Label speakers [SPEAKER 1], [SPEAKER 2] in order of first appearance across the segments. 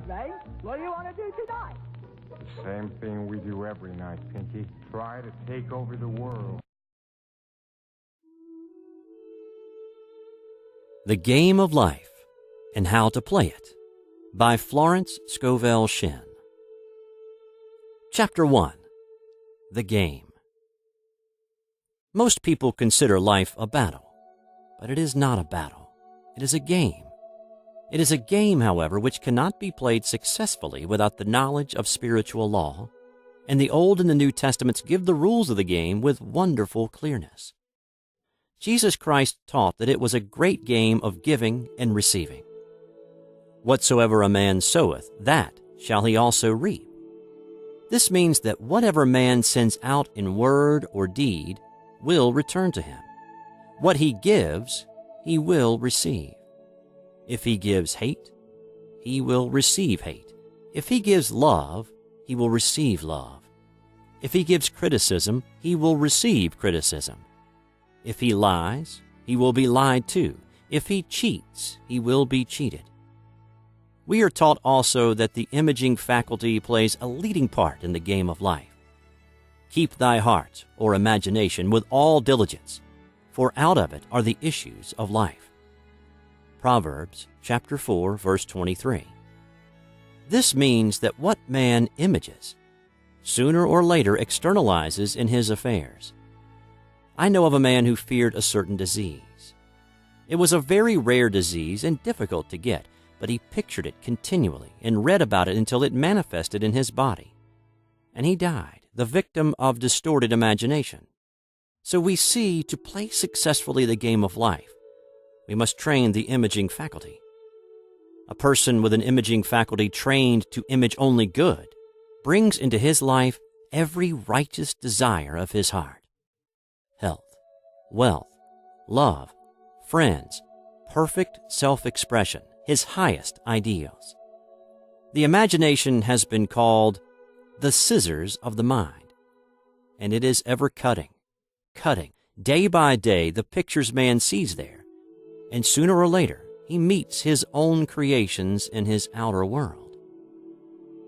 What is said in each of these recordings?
[SPEAKER 1] evening. What do you want to do tonight?
[SPEAKER 2] The same thing we do every night, Pinky. Try to take over the world.
[SPEAKER 3] The Game of Life and How to Play It by Florence Scovel Shinn. Chapter 1. The Game. Most people consider life a battle, but it is not a battle. It is a game. It is a game, however, which cannot be played successfully without the knowledge of spiritual law, and the Old and the New Testaments give the rules of the game with wonderful clearness. Jesus Christ taught that it was a great game of giving and receiving. Whatsoever a man soweth, that shall he also reap. This means that whatever man sends out in word or deed will return to him. What he gives, he will receive. If he gives hate, he will receive hate. If he gives love, he will receive love. If he gives criticism, he will receive criticism. If he lies, he will be lied to. If he cheats, he will be cheated. We are taught also that the imaging faculty plays a leading part in the game of life. Keep thy heart, or imagination, with all diligence, for out of it are the issues of life. Proverbs chapter 4, verse 23. This means that what man images, sooner or later externalizes in his affairs. I know of a man who feared a certain disease. It was a very rare disease and difficult to get, but he pictured it continually and read about it until it manifested in his body. And he died, the victim of distorted imagination. So we see, to play successfully the game of life, we must train the imaging faculty. A person with an imaging faculty trained to image only good brings into his life every righteous desire of his heart. Health, wealth, love, friends, perfect self-expression, his highest ideals. The imagination has been called the scissors of the mind, and it is ever cutting, day by day, the pictures man sees there, and sooner or later he meets his own creations in his outer world.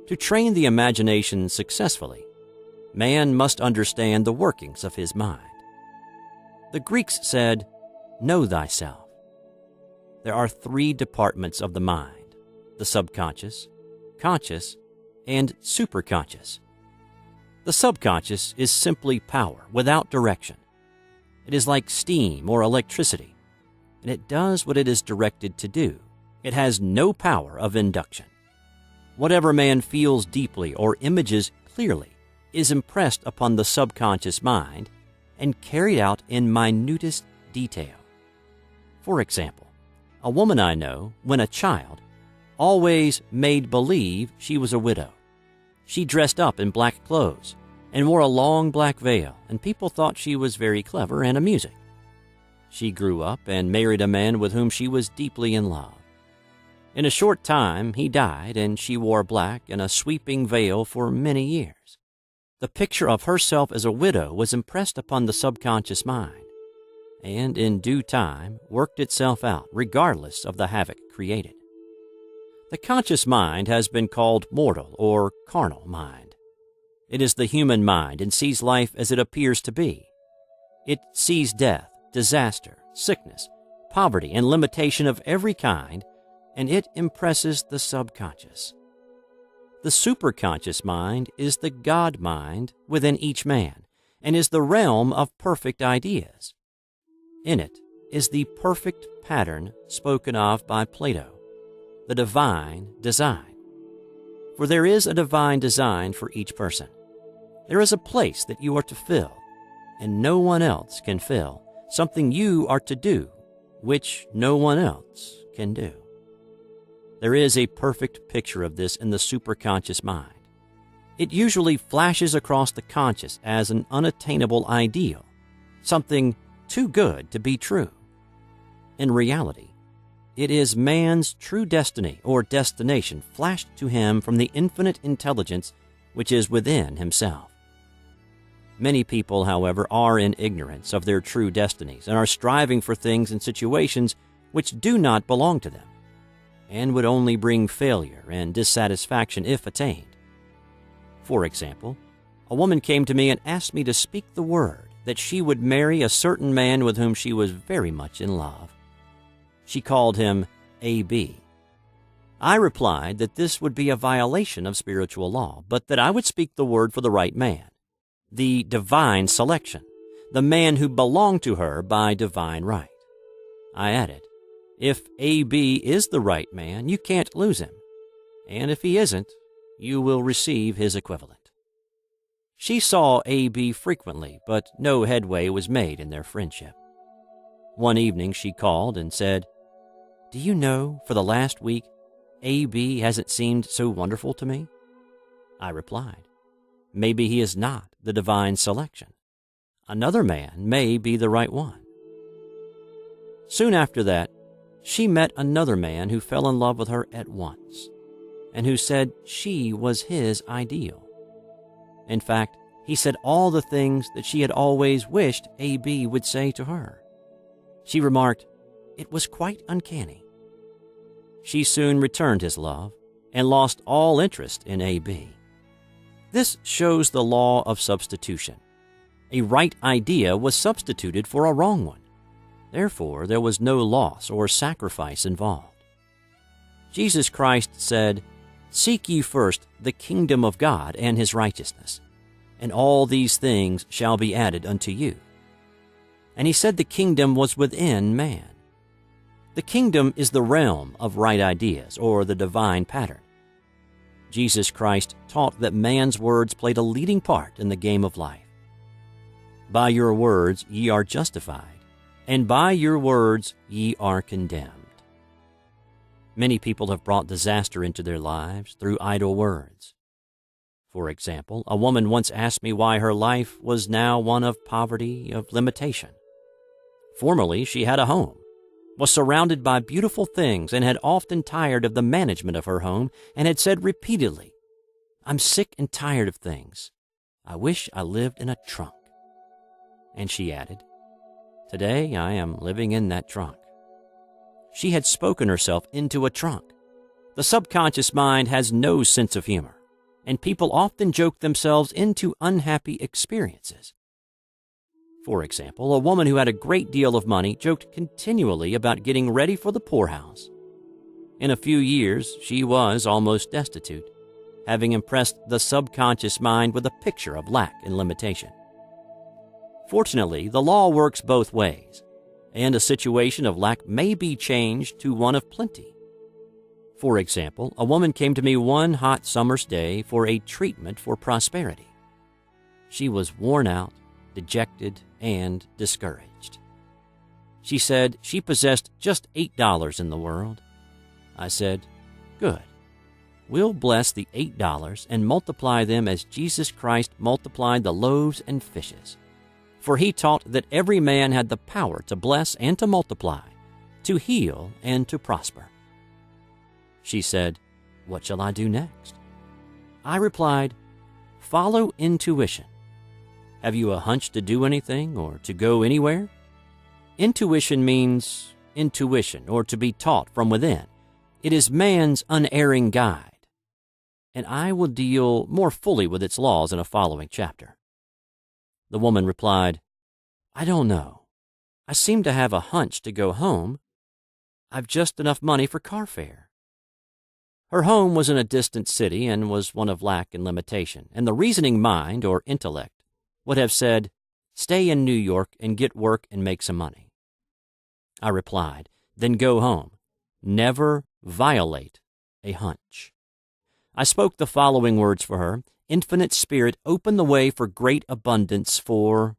[SPEAKER 3] To train the imagination successfully, man must understand the workings of his mind. The Greeks said, "Know thyself." There are 3 departments of the mind: the subconscious, conscious, and superconscious. The subconscious is simply power without direction. It is like steam or electricity, and it does what it is directed to do. It has no power of induction. Whatever man feels deeply or images clearly is impressed upon the subconscious mind and carried out in minutest detail. For example, a woman I know, when a child, always made believe she was a widow. She dressed up in black clothes and wore a long black veil, and people thought she was very clever and amusing. She grew up and married a man with whom she was deeply in love. In a short time, he died, and she wore black and a sweeping veil for many years. The picture of herself as a widow was impressed upon the subconscious mind, and in due time worked itself out, regardless of the havoc created. The conscious mind has been called mortal or carnal mind. It is the human mind and sees life as it appears to be. It sees death, disaster, sickness, poverty, and limitation of every kind, and it impresses the subconscious. The superconscious mind is the God mind within each man, and is the realm of perfect ideas. In it is the perfect pattern spoken of by Plato, the divine design. For there is a divine design for each person. There is a place that you are to fill, and no one else can fill, something you are to do, which no one else can do. There is a perfect picture of this in the superconscious mind. It usually flashes across the conscious as an unattainable ideal, something too good to be true. In reality, it is man's true destiny or destination flashed to him from the infinite intelligence which is within himself. Many people, however, are in ignorance of their true destinies and are striving for things and situations which do not belong to them. and would only bring failure and dissatisfaction if attained. For example, a woman came to me and asked me to speak the word that she would marry a certain man with whom she was very much in love. She called him A.B. I replied that this would be a violation of spiritual law, but that I would speak the word for the right man, the divine selection, the man who belonged to her by divine right. I added, if A.B. is the right man, you can't lose him, and if he isn't, you will receive his equivalent. She saw A.B. frequently, but no headway was made in their friendship. One evening she called and said, "Do you know, for the last week, A.B. hasn't seemed so wonderful to me?" I replied, "Maybe he is not the divine selection. Another man may be the right one." Soon after that, she met another man who fell in love with her at once, and who said she was his ideal. In fact, he said all the things that she had always wished A.B. would say to her. She remarked, it was quite uncanny. She soon returned his love and lost all interest in A.B. This shows the law of substitution. A right idea was substituted for a wrong one. Therefore, there was no loss or sacrifice involved. Jesus Christ said, "Seek ye first the kingdom of God and his righteousness, and all these things shall be added unto you." And he said the kingdom was within man. The kingdom is the realm of right ideas, or the divine pattern. Jesus Christ taught that man's words played a leading part in the game of life. By your words ye are justified, and by your words ye are condemned. Many people have brought disaster into their lives through idle words. For example, a woman once asked me why her life was now one of poverty, of limitation. Formerly, she had a home, was surrounded by beautiful things, and had often tired of the management of her home, and had said repeatedly, "I'm sick and tired of things. I wish I lived in a trunk." And she added, "Today I am living in that trunk." She had spoken herself into a trunk. The subconscious mind has no sense of humor, and people often joke themselves into unhappy experiences. For example, a woman who had a great deal of money joked continually about getting ready for the poorhouse. In a few years, she was almost destitute, having impressed the subconscious mind with a picture of lack and limitation. Fortunately, the law works both ways, and a situation of lack may be changed to one of plenty. For example, a woman came to me one hot summer's day for a treatment for prosperity. She was worn out, dejected, and discouraged. She said she possessed just $8 in the world. I said, "Good. We'll bless the $8 and multiply them as Jesus Christ multiplied the loaves and fishes. For he taught that every man had the power to bless and to multiply, to heal and to prosper." She said, "What shall I do next?" I replied, "Follow intuition. Have you a hunch to do anything or to go anywhere?" Intuition means intuition, or to be taught from within. It is man's unerring guide, and I will deal more fully with its laws in a following chapter. The woman replied, "I don't know. I seem to have a hunch to go home. I've just enough money for car fare." Her home was in a distant city and was one of lack and limitation, and the reasoning mind, or intellect, would have said, "Stay in New York and get work and make some money." I replied, "Then go home. Never violate a hunch." I spoke the following words for her: "Infinite Spirit, open the way for great abundance for..."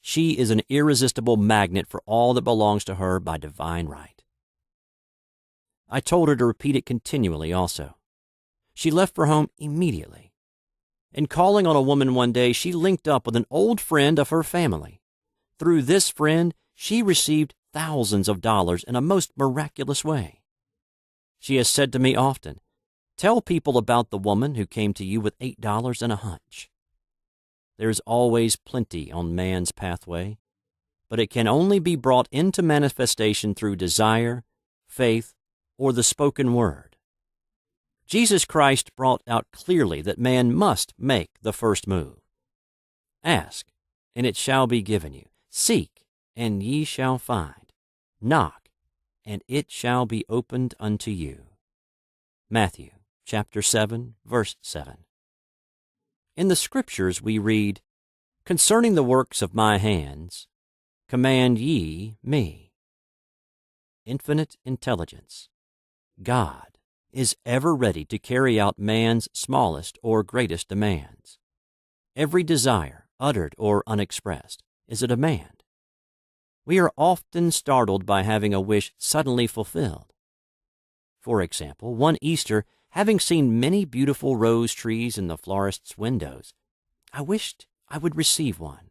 [SPEAKER 3] She is an irresistible magnet for all that belongs to her by divine right. I told her to repeat it continually also. She left for home immediately. In calling on a woman one day, she linked up with an old friend of her family. Through this friend, she received thousands of dollars in a most miraculous way. She has said to me often, "Tell people about the woman who came to you with $8 and a hunch." There is always plenty on man's pathway, but it can only be brought into manifestation through desire, faith, or the spoken word. Jesus Christ brought out clearly that man must make the first move. Ask, and it shall be given you. Seek, and ye shall find. Knock, and it shall be opened unto you. Matthew chapter 7, verse 7. In the Scriptures we read, "Concerning the works of my hands, command ye me." Infinite intelligence. God is ever ready to carry out man's smallest or greatest demands. Every desire, uttered or unexpressed, is a demand. We are often startled by having a wish suddenly fulfilled. For example, one Easter, having seen many beautiful rose trees in the florist's windows, I wished I would receive one,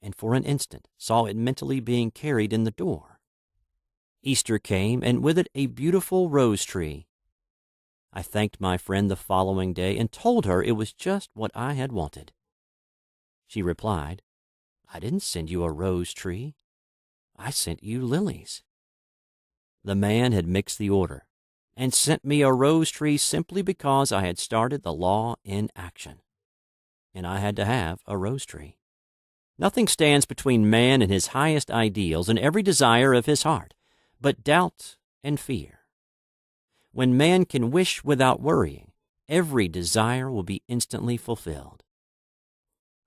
[SPEAKER 3] and for an instant saw it mentally being carried in the door. Easter came, and with it a beautiful rose tree. I thanked my friend the following day and told her it was just what I had wanted. She replied, "I didn't send you a rose tree. I sent you lilies." The man had mixed the order and sent me a rose tree simply because I had started the law in action, and I had to have a rose tree. Nothing stands between man and his highest ideals and every desire of his heart but doubt and fear. When man can wish without worrying, every desire will be instantly fulfilled.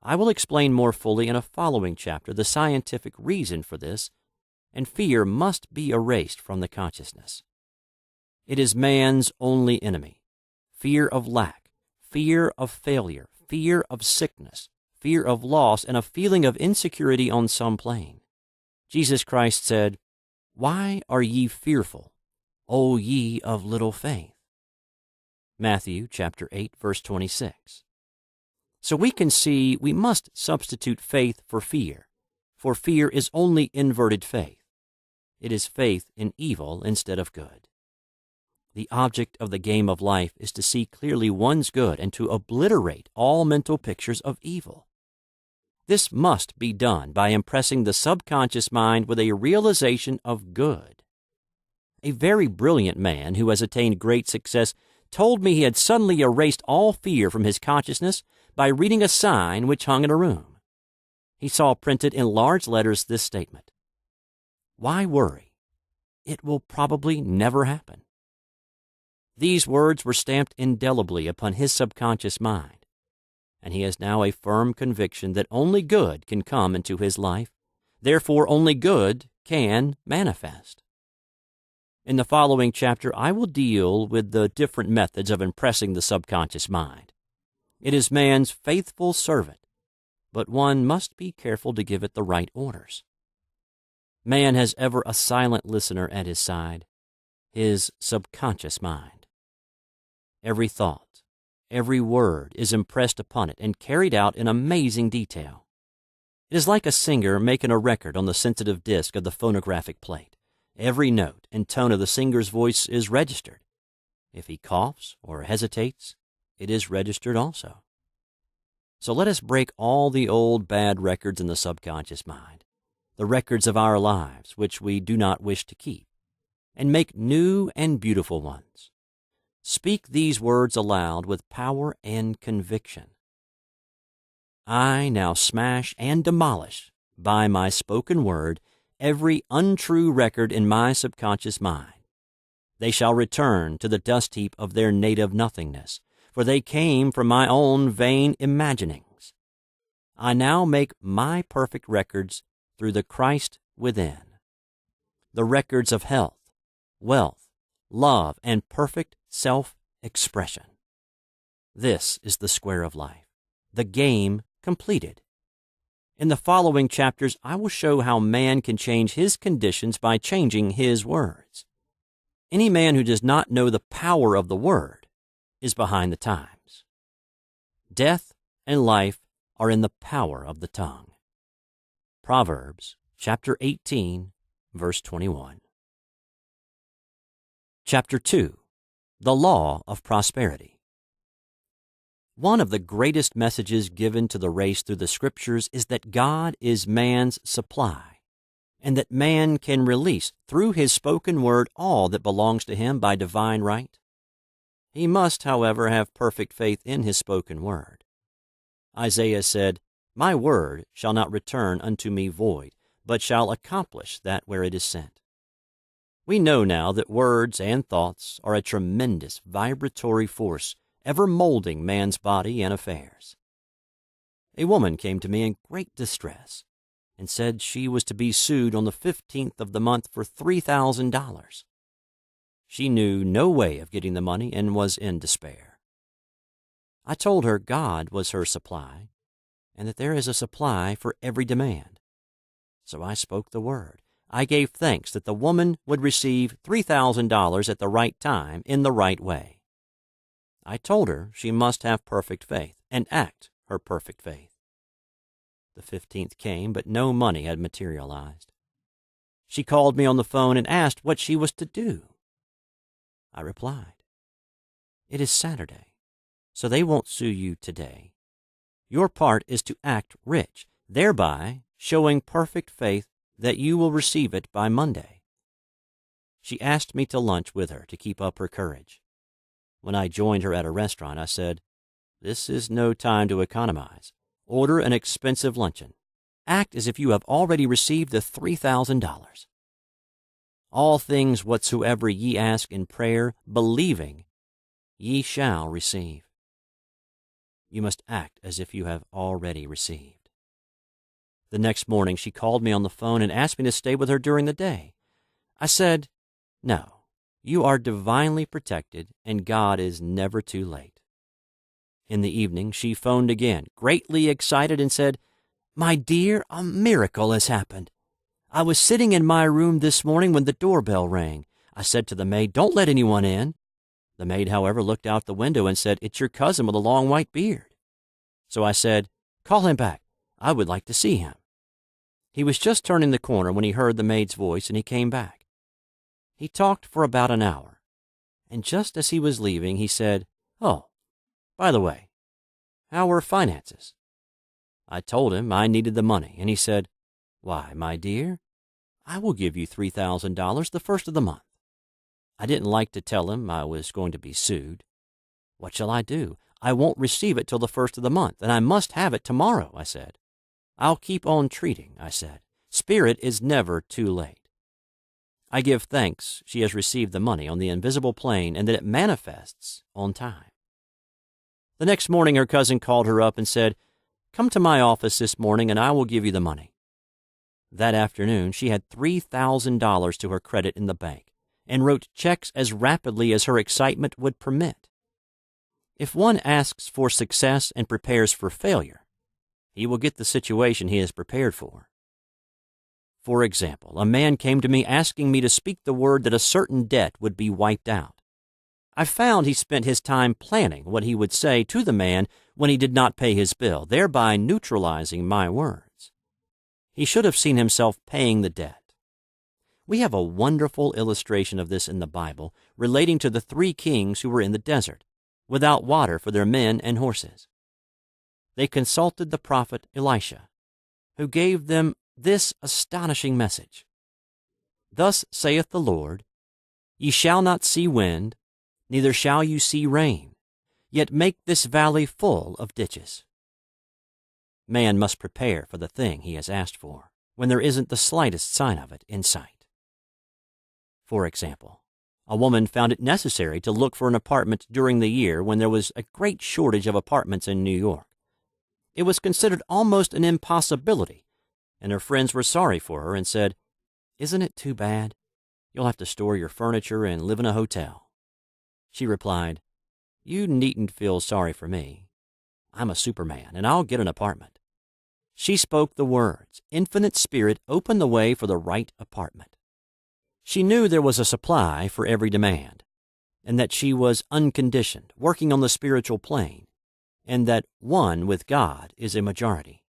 [SPEAKER 3] I will explain more fully in a following chapter the scientific reason for this, and fear must be erased from the consciousness. It is man's only enemy. Fear of lack, fear of failure, fear of sickness, fear of loss, and a feeling of insecurity on some plane. Jesus Christ said, "Why are ye fearful, O ye of little faith?" Matthew chapter 8, verse 26. So we can see we must substitute faith for fear is only inverted faith. It is faith in evil instead of good. The object of the game of life is to see clearly one's good and to obliterate all mental pictures of evil. This must be done by impressing the subconscious mind with a realization of good. A very brilliant man who has attained great success told me he had suddenly erased all fear from his consciousness by reading a sign which hung in a room. He saw printed in large letters this statement: "Why worry? It will probably never happen." These words were stamped indelibly upon his subconscious mind, and he has now a firm conviction that only good can come into his life, therefore only good can manifest. In the following chapter, I will deal with the different methods of impressing the subconscious mind. It is man's faithful servant, but one must be careful to give it the right orders. Man has ever a silent listener at his side, his subconscious mind. Every thought, every word is impressed upon it and carried out in amazing detail. It is like a singer making a record on the sensitive disc of the phonographic plate. Every note and tone of the singer's voice is registered. If he coughs or hesitates, it is registered also. So let us break all the old bad records in the subconscious mind, the records of our lives which we do not wish to keep, and make new and beautiful ones. Speak these words aloud with power and conviction. I now smash and demolish, by my spoken word, every untrue record in my subconscious mind. They shall return to the dust heap of their native nothingness, for they came from my own vain imaginings. I now make my perfect records through the Christ within, the records of health, wealth, love, and perfect self-expression. This is the square of life, the game completed. In the following chapters, I will show how man can change his conditions by changing his words. Any man who does not know the power of the word is behind the times. Death and life are in the power of the tongue. Proverbs chapter 18, verse 21. Chapter 2. The Law of Prosperity. One of the greatest messages given to the race through the Scriptures is that God is man's supply, and that man can release through his spoken word all that belongs to him by divine right? He must, however, have perfect faith in his spoken word. Isaiah said, "My word shall not return unto me void, but shall accomplish that where it is sent." We know now that words and thoughts are a tremendous vibratory force ever molding man's body and affairs. A woman came to me in great distress and said she was to be sued on the 15th of the month for $3,000. She knew no way of getting the money and was in despair. I told her God was her supply, and that there is a supply for every demand. So I spoke the word. I gave thanks that the woman would receive $3,000 at the right time in the right way. I told her she must have perfect faith and act her perfect faith. The 15th came, but no money had materialized. She called me on the phone and asked what she was to do. I replied, "It is Saturday, so they won't sue you today. Your part is to act rich, thereby showing perfect faith that you will receive it by Monday." She asked me to lunch with her to keep up her courage. When I joined her at a restaurant, I said, "This is no time to economize. Order an expensive luncheon. Act as if you have already received the $3,000. All things whatsoever ye ask in prayer, believing, ye shall receive." You must act as if you have already received. The next morning she called me on the phone and asked me to stay with her during the day. I said, "No, you are divinely protected and God is never too late." In the evening she phoned again, greatly excited, and said, "My dear, a miracle has happened. I was sitting in my room this morning when the doorbell rang. I said to the maid, 'Don't let anyone in.' The maid, however, looked out the window and said, 'It's your cousin with a long white beard.' So I said, 'Call him back. I would like to see him.' He was just turning the corner when he heard the maid's voice, and he came back. He talked for about an hour, and just as he was leaving, he said, 'Oh, by the way, how were finances?' I told him I needed the money, and he said, 'Why, my dear, I will give you $3,000 the first of the month.' I didn't like to tell him I was going to be sued. 'What shall I do? I won't receive it till the first of the month, and I must have it tomorrow,' I said. 'I'll keep on treating,' I said. 'Spirit is never too late.' I give thanks she has received the money on the invisible plane and that it manifests on time. The next morning her cousin called her up and said, 'Come to my office this morning and I will give you the money.' That afternoon she had $3,000 to her credit in the bank and wrote checks as rapidly as her excitement would permit. If one asks for success and prepares for failure, he will get the situation he is prepared for. For example, a man came to me asking me to speak the word that a certain debt would be wiped out. I found he spent his time planning what he would say to the man when he did not pay his bill, thereby neutralizing my words. He should have seen himself paying the debt. We have a wonderful illustration of this in the Bible relating to the 3 kings who were in the desert, without water for their men and horses. They consulted the prophet Elisha, who gave them this astonishing message: "Thus saith the Lord, Ye shall not see wind, neither shall you see rain, yet make this valley full of ditches." Man must prepare for the thing he has asked for when there isn't the slightest sign of it in sight. For example, a woman found it necessary to look for an apartment during the year when there was a great shortage of apartments in New York. It was considered almost an impossibility, and her friends were sorry for her and said, "Isn't it too bad? You'll have to store your furniture and live in a hotel." She replied, "You needn't feel sorry for me. I'm a Superman, and I'll get an apartment." She spoke the words. Infinite Spirit opened the way for the right apartment. She knew there was a supply for every demand, and that she was unconditioned, working on the spiritual plane, and that one with God is a majority.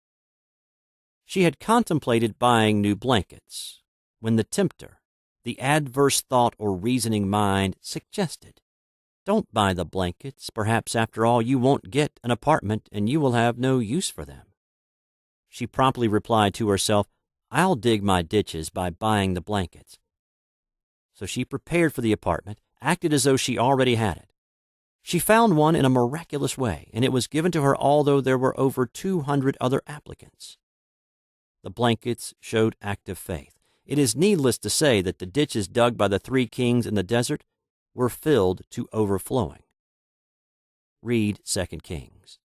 [SPEAKER 3] She had contemplated buying new blankets when the tempter, the adverse thought or reasoning mind, suggested, "Don't buy the blankets. Perhaps after all you won't get an apartment and you will have no use for them." She promptly replied to herself, I'll dig my ditches by buying the blankets." So she prepared for the apartment, acted as though she already had it. She found one in a miraculous way, and it was given to her although there were over 200 other applicants. The blankets showed active faith. It is needless to say that the ditches dug by the 3 kings in the desert were filled to overflowing. Read 2 Kings.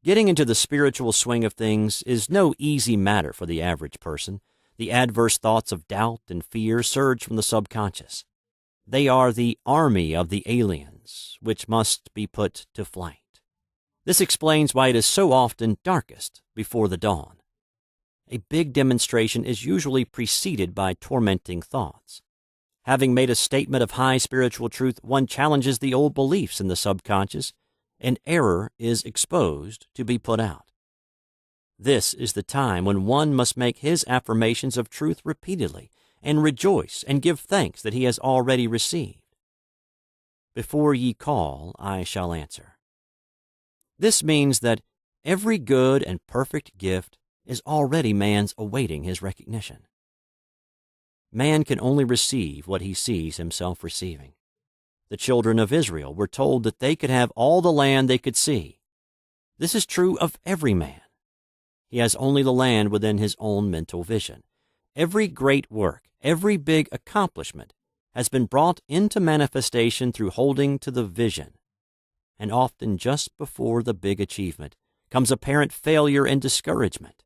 [SPEAKER 3] Getting into the spiritual swing of things is no easy matter for the average person. The adverse thoughts of doubt and fear surge from the subconscious. They are the army of the aliens, which must be put to flight. This explains why it is so often darkest before the dawn. A big demonstration is usually preceded by tormenting thoughts. Having made a statement of high spiritual truth, one challenges the old beliefs in the subconscious, and error is exposed to be put out. This is the time when one must make his affirmations of truth repeatedly and rejoice and give thanks that he has already received. "Before ye call, I shall answer." This means that every good and perfect gift is already man's awaiting his recognition. Man can only receive what he sees himself receiving. The children of Israel were told that they could have all the land they could see. This is true of every man. He has only the land within his own mental vision. Every great work, every big accomplishment has been brought into manifestation through holding to the vision. And often just before the big achievement comes apparent failure and discouragement.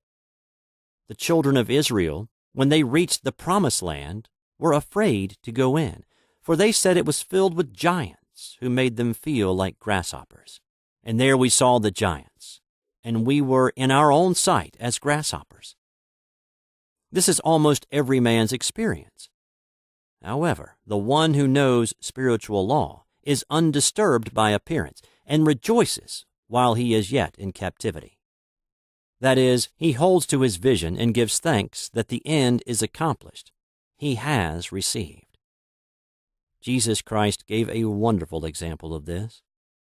[SPEAKER 3] The children of Israel, when they reached the promised land, were afraid to go in, for they said it was filled with giants who made them feel like grasshoppers. And there we saw the giants, and we were in our own sight as grasshoppers. This is almost every man's experience. However, the one who knows spiritual law is undisturbed by appearance and rejoices while he is yet in captivity. That is, he holds to his vision and gives thanks that the end is accomplished. He has received. Jesus Christ gave a wonderful example of this.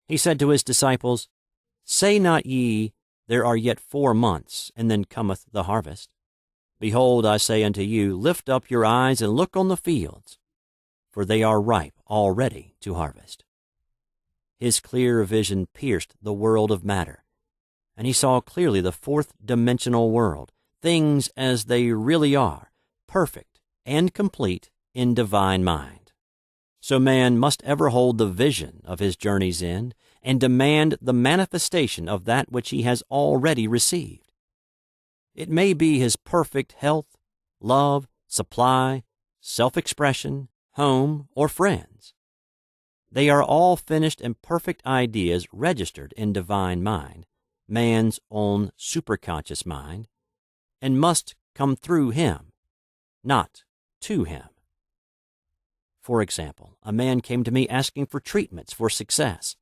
[SPEAKER 3] He said to his disciples, "Say not ye, there are yet 4 months, and then cometh the harvest. Behold, I say unto you, lift up your eyes and look on the fields, for they are ripe already to harvest." His clear vision pierced the world of matter, and he saw clearly the 4th-dimensional world, things as they really are, perfect and complete in divine mind. So man must ever hold the vision of his journey's end and demand the manifestation of that which he has already received. It may be his perfect health, love, supply, self-expression, home, or friends. They are all finished and perfect ideas registered in divine mind, man's own superconscious mind, and must come through him, not to him. For example, a man came to me asking for treatments for success.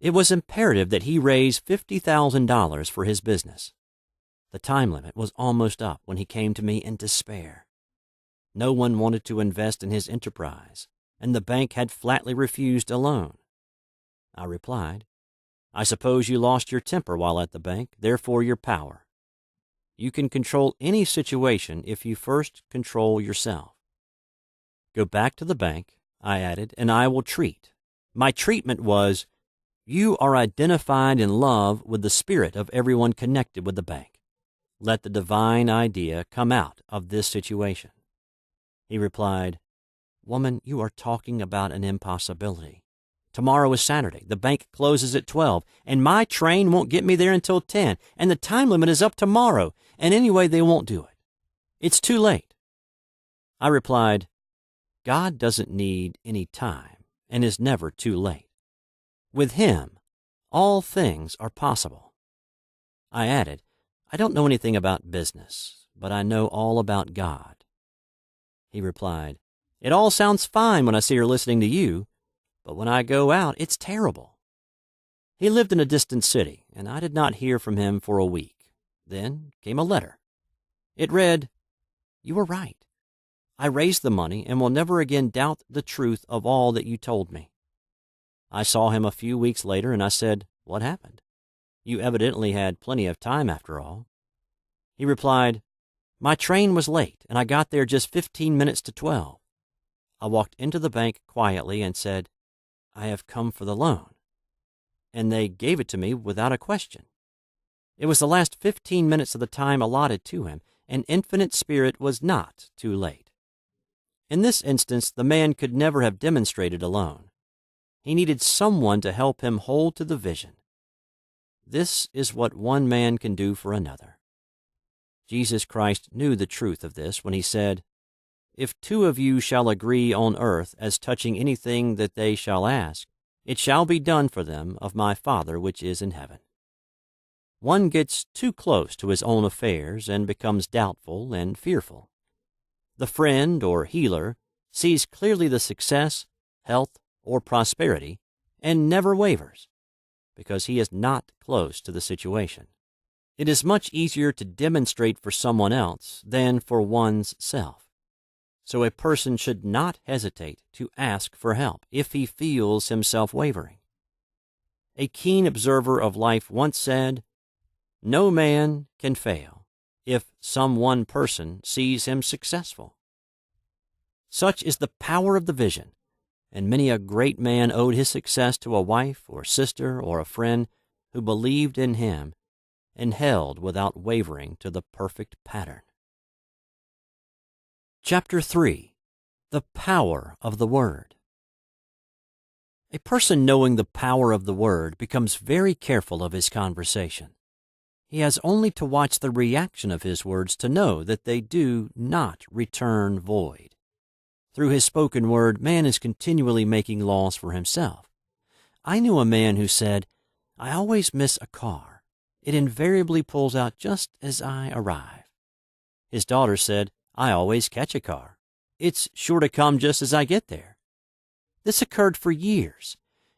[SPEAKER 3] It was imperative that he raise $50,000 for his business. The time limit was almost up when he came to me in despair. No one wanted to invest in his enterprise, and the bank had flatly refused a loan. I replied, "I suppose you lost your temper while at the bank, therefore your power. You can control any situation if you first control yourself. Go back to the bank," I added, "and I will treat." My treatment was, "You are identified in love with the spirit of everyone connected with the bank. Let the divine idea come out of this situation." He replied, "Woman, you are talking about an impossibility. Tomorrow is Saturday. The bank closes at 12, and my train won't get me there until 10, and the time limit is up tomorrow, and anyway, they won't do it. It's too late." I replied, "God doesn't need any time and is never too late. With Him, all things are possible." I added, "I don't know anything about business, but I know all about God." He replied, "It all sounds fine when I see her listening to you, but when I go out, it's terrible." He lived in a distant city, and I did not hear from him for a week. Then came a letter. It read, "You were right. I raised the money and will never again doubt the truth of all that you told me." I saw him a few weeks later, and I said, "What happened? You evidently had plenty of time after all." He replied, My train was late, and I got there just 15 minutes to 12. I walked into the bank quietly and said, "I have come for the loan." And they gave it to me without a question. It was the last 15 minutes of the time allotted to him, and Infinite Spirit was not too late. In this instance, the man could never have demonstrated alone. He needed someone to help him hold to the vision. This is what one man can do for another. Jesus Christ knew the truth of this when he said, "If two of you shall agree on earth as touching anything that they shall ask, it shall be done for them of my Father which is in heaven." One gets too close to his own affairs and becomes doubtful and fearful. The friend or healer sees clearly the success, health, or prosperity and never wavers, because he is not close to the situation. It is much easier to demonstrate for someone else than for one's self. So a person should not hesitate to ask for help if he feels himself wavering. A keen observer of life once said, "No man can fail if some one person sees him successful." Such is the power of the vision, and many a great man owed his success to a wife or sister or a friend who believed in him and held without wavering to the perfect pattern. Chapter 3. The Power of the Word. A person knowing the power of the Word becomes very careful of his conversation. He has only to watch the reaction of his words to know that they do not return void. Through his spoken word, man is continually making laws for himself. I knew a man who said, "I always miss a car. It invariably pulls out just as I arrive." His daughter said, "I always catch a car. It's sure to come just as I get there." This occurred for years.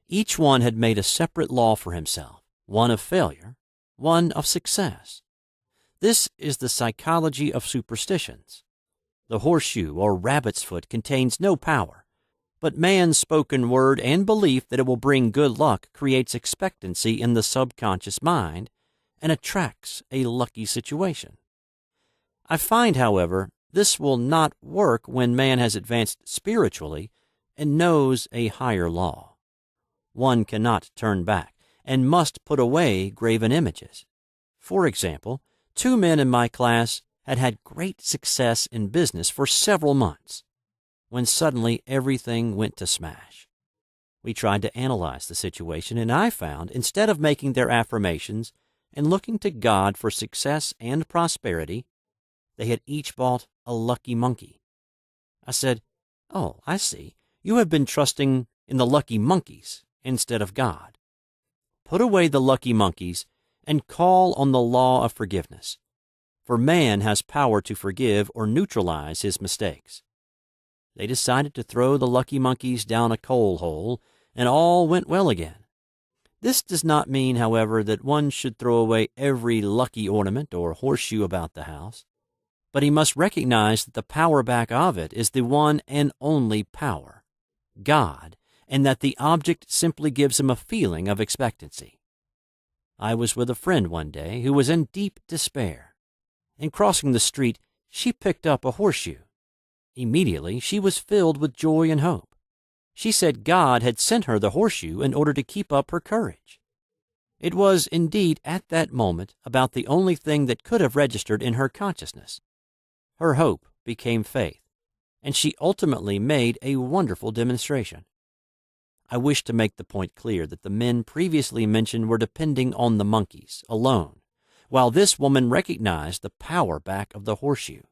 [SPEAKER 3] Each one had made a separate law for himself, one of failure, one of success. This is the psychology of superstitions. The horseshoe or rabbit's foot contains no power, but man's spoken word and belief that it will bring good luck creates expectancy in the subconscious mind and attracts a lucky situation. I find, however, this will not work when man has advanced spiritually and knows a higher law. One cannot turn back and must put away graven images. For example, 2 men in my class had had great success in business for several months, when suddenly everything went to smash. We tried to analyze the situation, and I found, instead of making their affirmations and looking to God for success and prosperity, they had each bought a lucky monkey. I said, "Oh, I see. You have been trusting in the lucky monkeys instead of God. Put away the lucky monkeys and call on the law of forgiveness, for man has power to forgive or neutralize his mistakes." They decided to throw the lucky monkeys down a coal hole, and all went well again. This does not mean, however, that one should throw away every lucky ornament or horseshoe about the house, but he must recognize that the power back of it is the one and only power, God, and that the object simply gives him a feeling of expectancy. I was with a friend one day who was in deep despair. In crossing the street, she picked up a horseshoe. Immediately, she was filled with joy and hope. She said God had sent her the horseshoe in order to keep up her courage. It was indeed at that moment about the only thing that could have registered in her consciousness. Her hope became faith, and she ultimately made a wonderful demonstration. I wish to make the point clear that the men previously mentioned were depending on the monkeys alone, while this woman recognized the power back of the horseshoe.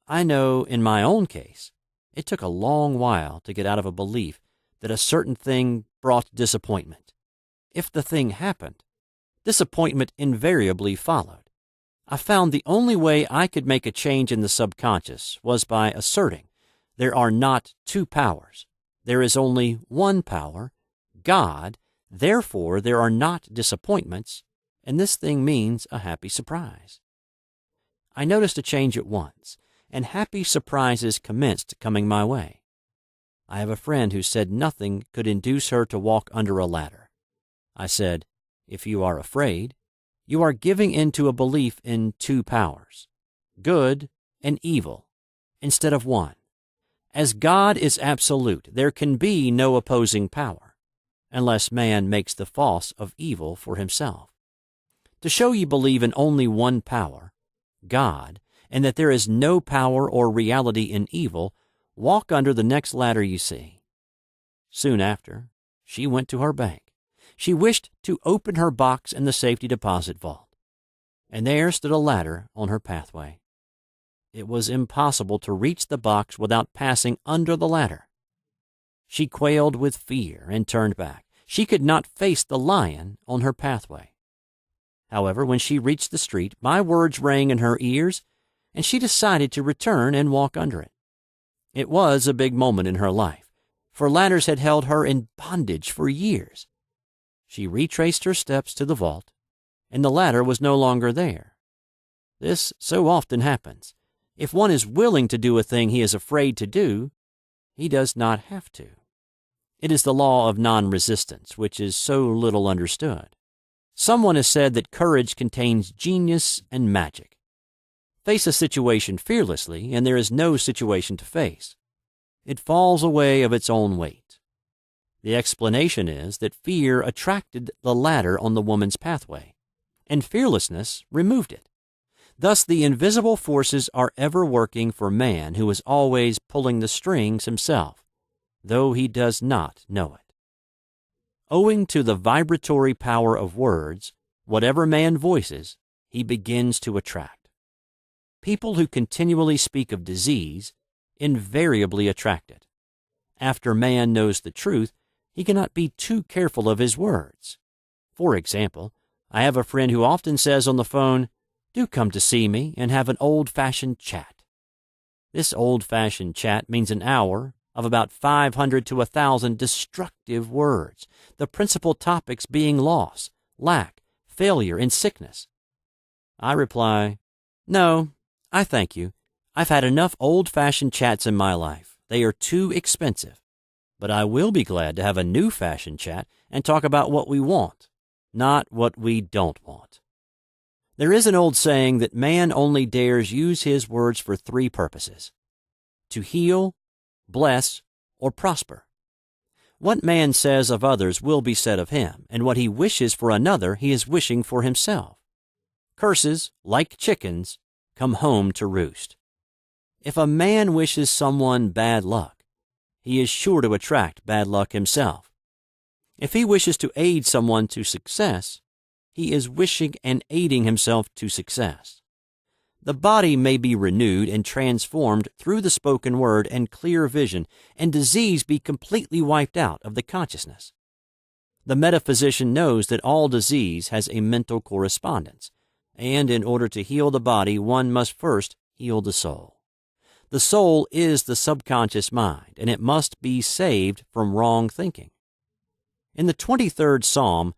[SPEAKER 3] I know in my own case, it took a long while to get out of a belief that a certain thing brought disappointment. If the thing happened, disappointment invariably followed. I found the only way I could make a change in the subconscious was by asserting there are not two powers. There is only one power, God, therefore there are not disappointments, and this thing means a happy surprise. I noticed a change at once, and happy surprises commenced coming my way. I have a friend who said nothing could induce her to walk under a ladder. I said, "If you are afraid, you are giving in to a belief in two powers. good and evil, instead of one. As God is absolute, there can be no opposing power, unless man makes the false of evil for himself. To show you believe in only one power, God, and that there is no power or reality in evil, walk under the next ladder you see. Soon after, she went to her bank. She wished to open her box in the safety deposit vault, and there stood a ladder on her pathway. It was impossible to reach the box without passing under the ladder. She quailed with fear and turned back. She could not face the lion on her pathway. However, when she reached the street, my words rang in her ears, and she decided to return and walk under it. It was a big moment in her life, for ladders had held her in bondage for years. She retraced her steps to the vault, and the ladder was no longer there. This so often happens. If one is willing to do a thing he is afraid to do, he does not have to. It is the law of non-resistance, which is so little understood. Someone has said that courage contains genius and magic. Face a situation fearlessly, and there is no situation to face. It falls away of its own weight. The explanation is that fear attracted the ladder on the woman's pathway, and fearlessness removed it. Thus, the invisible forces are ever working for man, who is always pulling the strings himself, though he does not know it. Owing to the vibratory power of words, whatever man voices, he begins to attract. People who continually speak of disease invariably attract it. After man knows the truth, he cannot be too careful of his words. For example, I have a friend who often says on the phone, "Do come to see me and have an old-fashioned chat." This old-fashioned chat means an hour of about 500 to 1,000 destructive words, the principal topics being loss, lack, failure, and sickness. I reply, "No, I thank you. I've had enough old-fashioned chats in my life. They are too expensive. But I will be glad to have a new-fashioned chat and talk about what we want, not what we don't want." There is an old saying that man only dares use his words for three purposes: to heal, bless, or prosper. What man says of others will be said of him, and what he wishes for another he is wishing for himself. Curses, like chickens, come home to roost. If a man wishes someone bad luck, he is sure to attract bad luck himself. If he wishes to aid someone to success, he is wishing and aiding himself to success. The body may be renewed and transformed through the spoken word and clear vision, and disease be completely wiped out of the consciousness. The metaphysician knows that all disease has a mental correspondence, and in order to heal the body, one must first heal the soul. The soul is the subconscious mind, and it must be saved from wrong thinking. In the 23rd Psalm,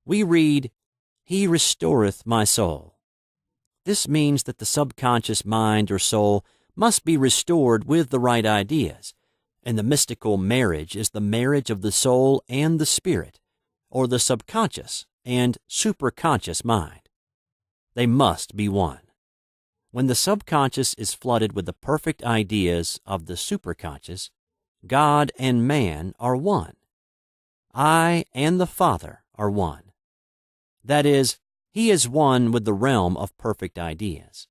[SPEAKER 3] we read, "He restoreth my soul." This means that the subconscious mind or soul must be restored with the right ideas, and the mystical marriage is the marriage of the soul and the spirit, or the subconscious and superconscious mind. They must be one. When the subconscious is flooded with the perfect ideas of the superconscious, God and man are one. I and the Father are one. That is, he is one with the realm of perfect ideas.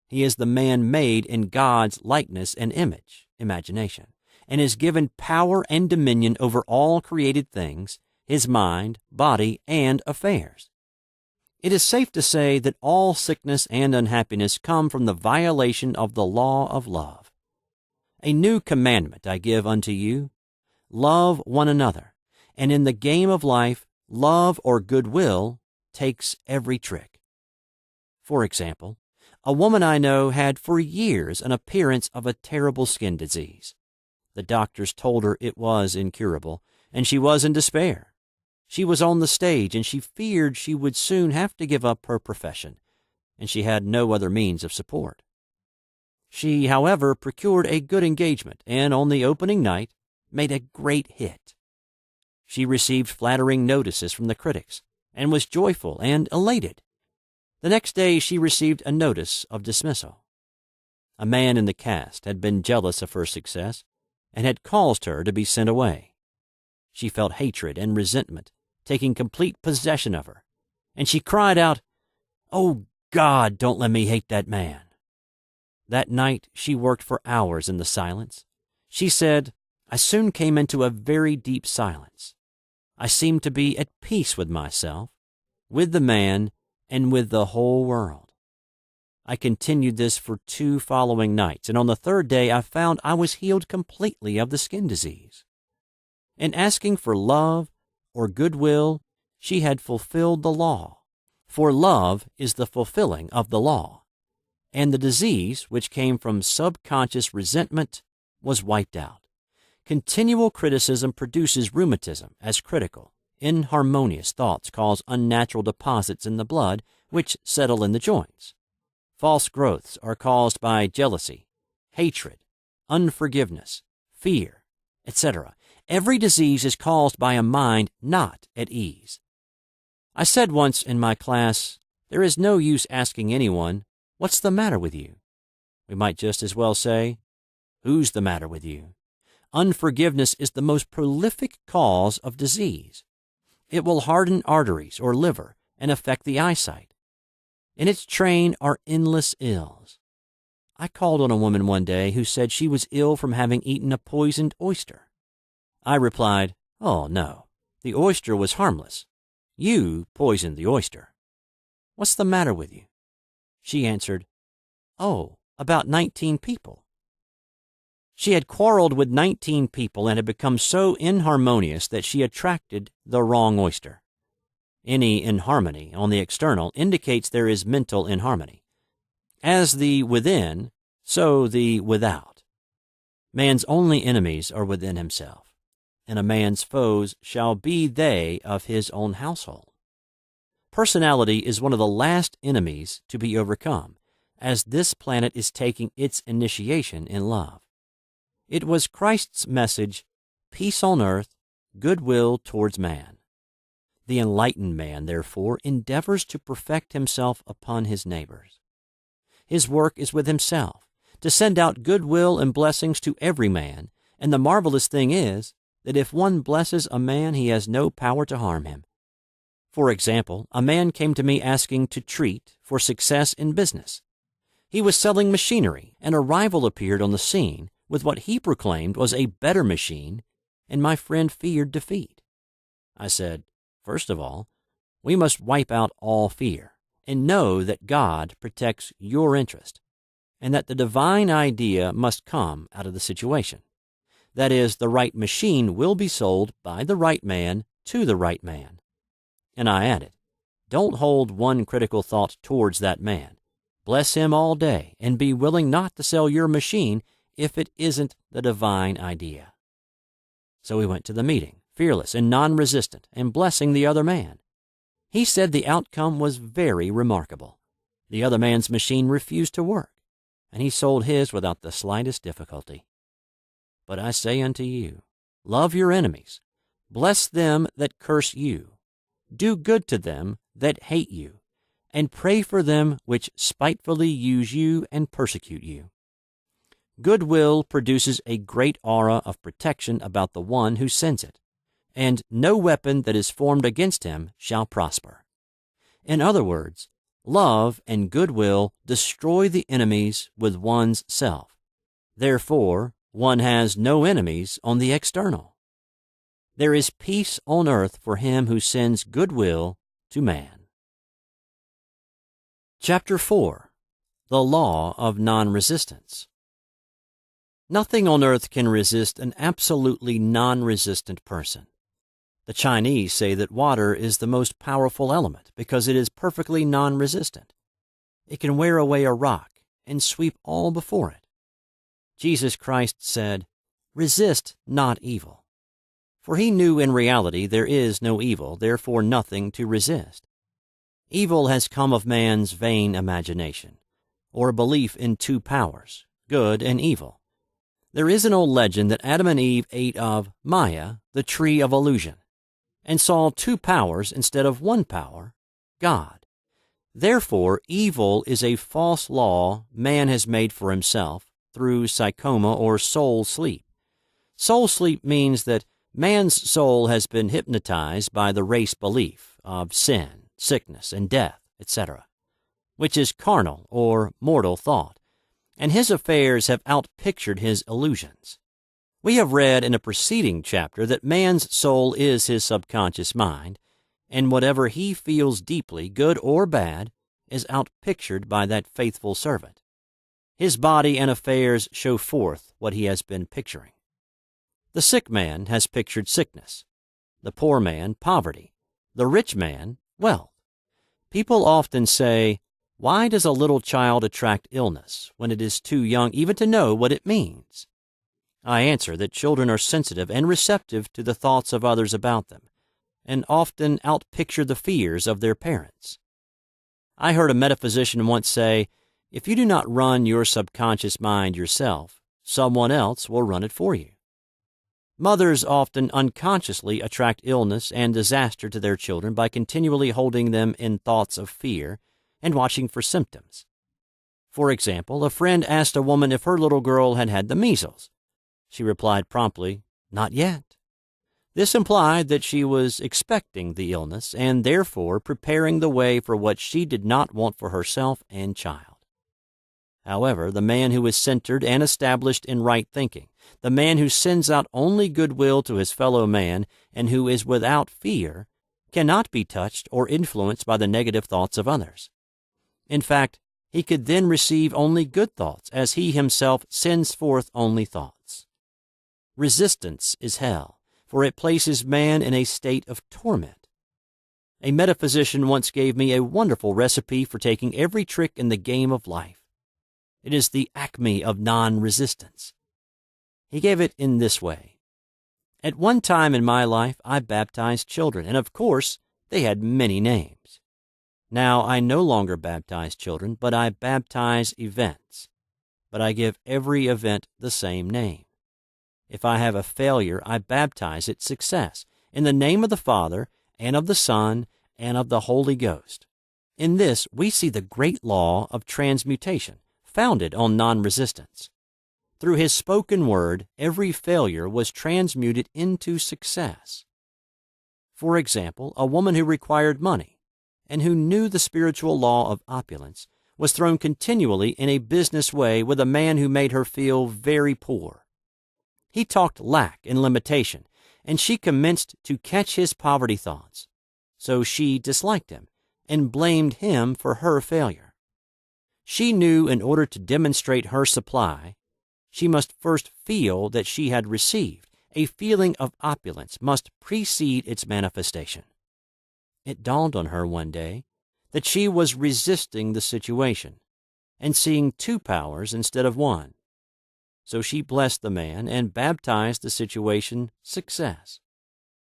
[SPEAKER 3] He is the man made in God's likeness and image, imagination, and is given power and dominion over all created things, his mind, body, and affairs. It is safe to say that all sickness and unhappiness come from the violation of the law of love. "A new commandment I give unto you, love one another, and in the game of life, love or goodwill takes every trick." For example, a woman I know had for years an appearance of a terrible skin disease. The doctors told her it was incurable, and she was in despair. She was on the stage, and she feared she would soon have to give up her profession, and she had no other means of support. She, however, procured a good engagement, and on the opening night made a great hit. She received flattering notices from the critics, and was joyful and elated. The next day she received a notice of dismissal. a man in the caste, had been jealous of her success and had caused her to be sent away. She felt hatred and resentment taking complete possession of her, and she cried out, "Oh, God, don't let me hate that man." That night she worked for hours in the silence. She said, "I soon came into a very deep silence. I seemed to be at peace with myself, with the man, and with the whole world. I continued this for 2 following nights, and on the 3rd day I found I was healed completely of the skin disease. In asking for love or goodwill, she had fulfilled the law, for love is the fulfilling of the law, and the disease, which came from subconscious resentment, was wiped out. Continual criticism produces rheumatism, as critical, inharmonious thoughts cause unnatural deposits in the blood, which settle in the joints. False growths are caused by jealousy, hatred, unforgiveness, fear, etc. Every disease is caused by a mind not at ease. I said once in my class, there is no use asking anyone, "What's the matter with you?" We might just as well say, "Who's the matter with you?" Unforgiveness is the most prolific cause of disease. It will harden arteries or liver and affect the eyesight. In its train are endless ills. I called on a woman one day who said she was ill from having eaten a poisoned oyster. I replied, "Oh, no, the oyster was harmless. You poisoned the oyster. What's the matter with you?" She answered, "Oh, about 19 people." She had quarreled with 19 people and had become so inharmonious that she attracted the wrong oyster. Any inharmony on the external indicates there is mental inharmony. As the within, so the without. Man's only enemies are within himself, and a man's foes shall be they of his own household. Personality is one of the last enemies to be overcome, as this planet is taking its initiation in love. It was Christ's message, peace on earth, goodwill towards man. The enlightened man, therefore, endeavors to perfect himself upon his neighbors. His work is with himself, to send out goodwill and blessings to every man, and the marvelous thing is that if one blesses a man, he has no power to harm him. For example, a man came to me asking to treat for success in business. He was selling machinery, and a rival appeared on the scene with what he proclaimed was a better machine, and my friend feared defeat. I said, "First of all, we must wipe out all fear and know that God protects your interest, and that the divine idea must come out of the situation. That is, the right machine will be sold by the right man to the right man." And I added, "Don't hold one critical thought towards that man. Bless him all day and be willing not to sell your machine if it isn't the divine idea." So we went to the meeting, fearless and non-resistant, and blessing the other man. He said the outcome was very remarkable. The other man's machine refused to work, and he sold his without the slightest difficulty. But I say unto you, love your enemies, bless them that curse you, do good to them that hate you, and pray for them which spitefully use you and persecute you. Goodwill produces a great aura of protection about the one who sends it, and no weapon that is formed against him shall prosper. In other words, love and goodwill destroy the enemies with one's self. Therefore, one has no enemies on the external. There is peace on earth for him who sends goodwill to man. Chapter 4. The Law of Non-Resistance. Nothing on earth can resist an absolutely non-resistant person. The Chinese say that water is the most powerful element because it is perfectly non-resistant. It can wear away a rock and sweep all before it. Jesus Christ said, "Resist not evil." For he knew in reality there is no evil, therefore nothing to resist. Evil has come of man's vain imagination, or belief in two powers, good and evil. There is an old legend that Adam and Eve ate of Maya, the tree of illusion, and saw two powers instead of one power, God. Therefore, evil is a false law man has made for himself through psychoma or soul sleep. Soul sleep means that man's soul has been hypnotized by the race belief of sin, sickness, and death, etc., which is carnal or mortal thought, and his affairs have outpictured his illusions. We have read in a preceding chapter that man's soul is his subconscious mind, and whatever he feels deeply, good or bad, is outpictured by that faithful servant. His body and affairs show forth what he has been picturing. The sick man has pictured sickness, the poor man poverty, the rich man wealth. People often say, "Why does a little child attract illness when it is too young even to know what it means?" I answer that children are sensitive and receptive to the thoughts of others about them, and often outpicture the fears of their parents. I heard a metaphysician once say, "If you do not run your subconscious mind yourself, someone else will run it for you." Mothers often unconsciously attract illness and disaster to their children by continually holding them in thoughts of fear and watching for symptoms. For example, a friend asked a woman if her little girl had had the measles. She replied promptly, "Not yet." This implied that she was expecting the illness and therefore preparing the way for what she did not want for herself and child. However, the man who is centered and established in right thinking, the man who sends out only goodwill to his fellow man and who is without fear, cannot be touched or influenced by the negative thoughts of others. In fact, he could then receive only good thoughts, as he himself sends forth only thoughts. Resistance is hell, for it places man in a state of torment. A metaphysician once gave me a wonderful recipe for taking every trick in the game of life. It is the acme of non-resistance. He gave it in this way. At one time in my life, I baptized children, and of course, they had many names. Now I no longer baptize children, but I baptize events. But I give every event the same name. If I have a failure, I baptize it success, in the name of the Father, and of the Son, and of the Holy Ghost. In this, we see the great law of transmutation, founded on non-resistance. Through his spoken word, every failure was transmuted into success. For example, a woman who required money and who knew the spiritual law of opulence was thrown continually in a business way with a man who made her feel very poor. He talked lack and limitation, and she commenced to catch his poverty thoughts. So she disliked him and blamed him for her failure. She knew in order to demonstrate her supply, she must first feel that she had received. A feeling of opulence must precede its manifestation. It dawned on her one day that she was resisting the situation and seeing two powers instead of one. So she blessed the man and baptized the situation success.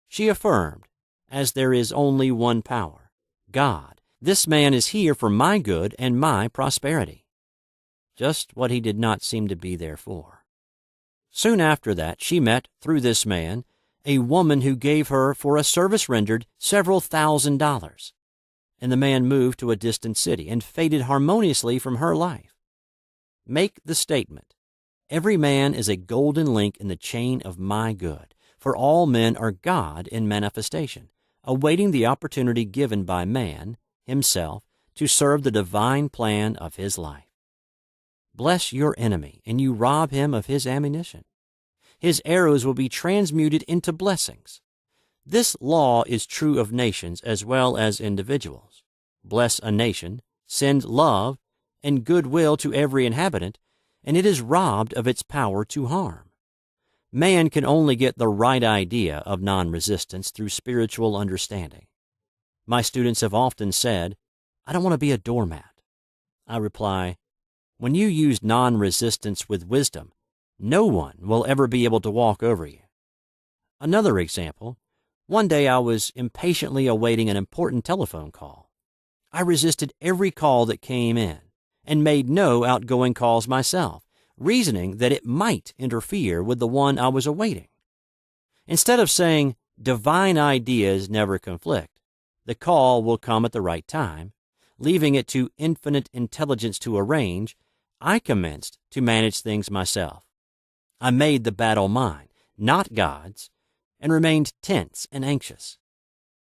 [SPEAKER 3] She affirmed, as there is only one power, God, this man is here for my good and my prosperity. Just what he did not seem to be there for. Soon after that, she met, through this man, a woman who gave her, for a service rendered, several $1,000s, and the man moved to a distant city and faded harmoniously from her life. Make the statement, "Every man is a golden link in the chain of my good, for all men are God in manifestation, awaiting the opportunity given by man, himself, to serve the divine plan of his life." Bless your enemy, and you rob him of his ammunition. His arrows will be transmuted into blessings. This law is true of nations as well as individuals. Bless a nation, send love and goodwill to every inhabitant, and it is robbed of its power to harm. Man can only get the right idea of non-resistance through spiritual understanding. My students have often said, "I don't want to be a doormat." I reply, when you use non-resistance with wisdom, no one will ever be able to walk over you. Another example, one day I was impatiently awaiting an important telephone call. I resisted every call that came in and made no outgoing calls myself, reasoning that it might interfere with the one I was awaiting. Instead of saying, "Divine ideas never conflict, the call will come at the right time," leaving it to infinite intelligence to arrange, I commenced to manage things myself. I made the battle mine, not God's, and remained tense and anxious.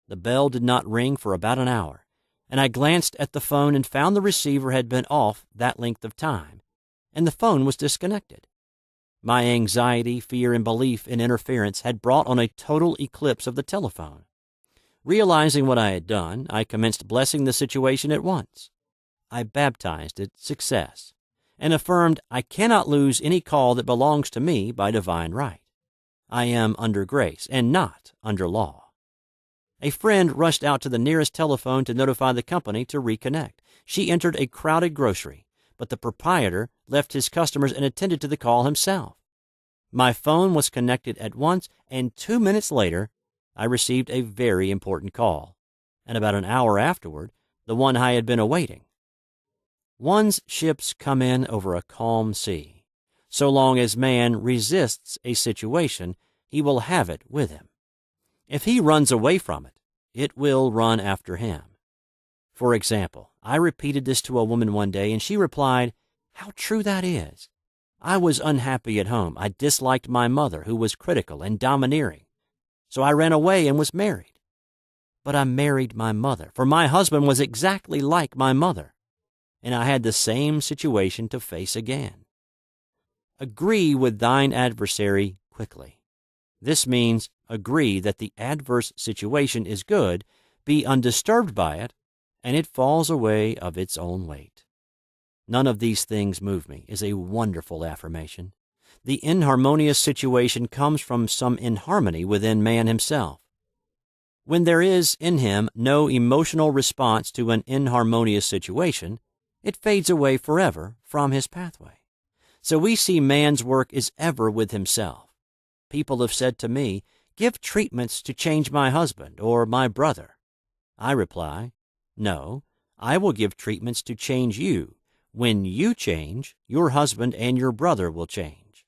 [SPEAKER 3] The bell did not ring for about an hour, and I glanced at the phone and found the receiver had been off that length of time, and the phone was disconnected. My anxiety, fear, and belief in interference had brought on a total eclipse of the telephone. Realizing what I had done, I commenced blessing the situation at once. I baptized it success, and affirmed I cannot lose any call that belongs to me by divine right. I am under grace and not under law. A friend rushed out to the nearest telephone to notify the company to reconnect. She entered a crowded grocery, but the proprietor left his customers and attended to the call himself. My phone was connected at once, and 2 minutes later, I received a very important call, and about an hour afterward, the one I had been awaiting. One's ships come in over a calm sea. So long as man resists a situation, he will have it with him. If he runs away from it, it will run after him. For example, I repeated this to a woman one day, and she replied, "How true that is. I was unhappy at home. I disliked my mother, who was critical and domineering. So I ran away and was married. But I married my mother, for my husband was exactly like my mother, and I had the same situation to face again." Agree with thine adversary quickly. This means agree that the adverse situation is good, be undisturbed by it, and it falls away of its own weight. "None of these things move me" is a wonderful affirmation. The inharmonious situation comes from some inharmony within man himself. When there is in him no emotional response to an inharmonious situation, it fades away forever from his pathway. So we see man's work is ever with himself. People have said to me, "Give treatments to change my husband or my brother." I reply, "No, I will give treatments to change you. When you change, your husband and your brother will change."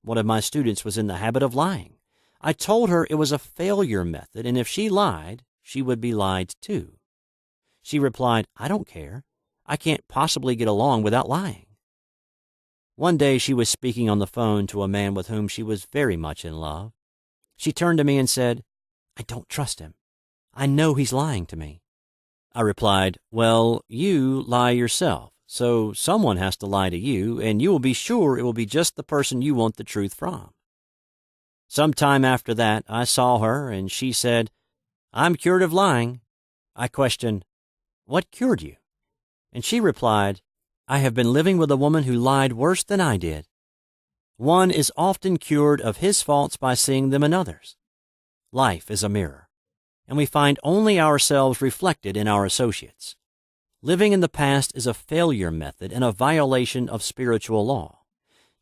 [SPEAKER 3] One of my students was in the habit of lying. I told her it was a failure method, and if she lied, she would be lied to. She replied, "I don't care. I can't possibly get along without lying." One day she was speaking on the phone to a man with whom she was very much in love. She turned to me and said, "I don't trust him. I know he's lying to me." I replied, "Well, you lie yourself, so someone has to lie to you, and you will be sure it will be just the person you want the truth from." Some time after that, I saw her, and she said, "I'm cured of lying." I questioned, "What cured you?" And she replied, "I have been living with a woman who lied worse than I did." One is often cured of his faults by seeing them in others. Life is a mirror, and we find only ourselves reflected in our associates. Living in the past is a failure method and a violation of spiritual law.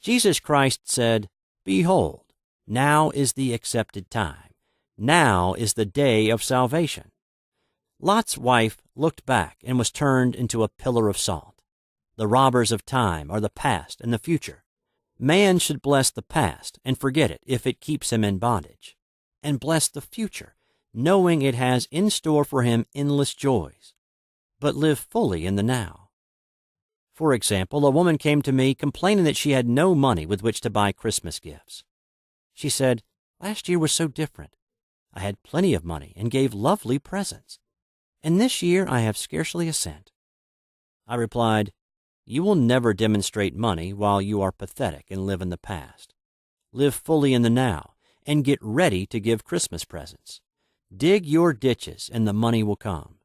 [SPEAKER 3] Jesus Christ said, "Behold, now is the accepted time. Now is the day of salvation." Lot's wife looked back and was turned into a pillar of salt. The robbers of time are the past and the future. Man should bless the past and forget it if it keeps him in bondage, and bless the future, knowing it has in store for him endless joys, but live fully in the now. For example, a woman came to me complaining that she had no money with which to buy Christmas gifts. She said, "Last year was so different. I had plenty of money and gave lovely presents, and this year I have scarcely a cent." I replied, "You will never demonstrate money while you are pathetic and live in the past. Live fully in the now and get ready to give Christmas presents. Dig your ditches and the money will come."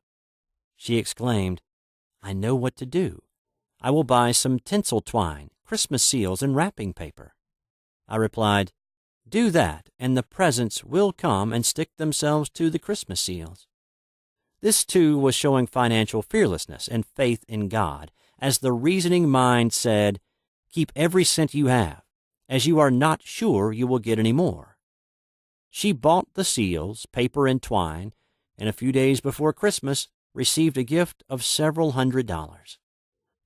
[SPEAKER 3] She exclaimed, "I know what to do. I will buy some tinsel twine, Christmas seals, and wrapping paper." I replied, "Do that, and the presents will come and stick themselves to the Christmas seals." This, too, was showing financial fearlessness and faith in God, as the reasoning mind said, "Keep every cent you have, as you are not sure you will get any more." She bought the seals, paper, and twine, and a few days before Christmas received a gift of several $100s.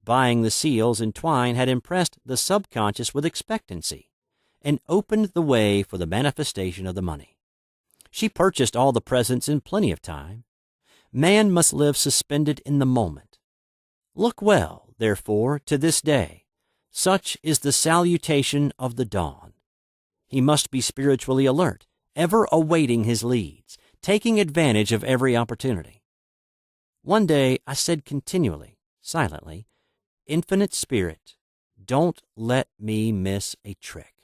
[SPEAKER 3] Buying the seals and twine had impressed the subconscious with expectancy and opened the way for the manifestation of the money. She purchased all the presents in plenty of time. man must live suspended in the moment. Look well, therefore, to this day. Such is the salutation of the dawn. He must be spiritually alert, ever awaiting his leads, taking advantage of every opportunity. One day I said continually, silently, Infinite Spirit, don't let me miss a trick.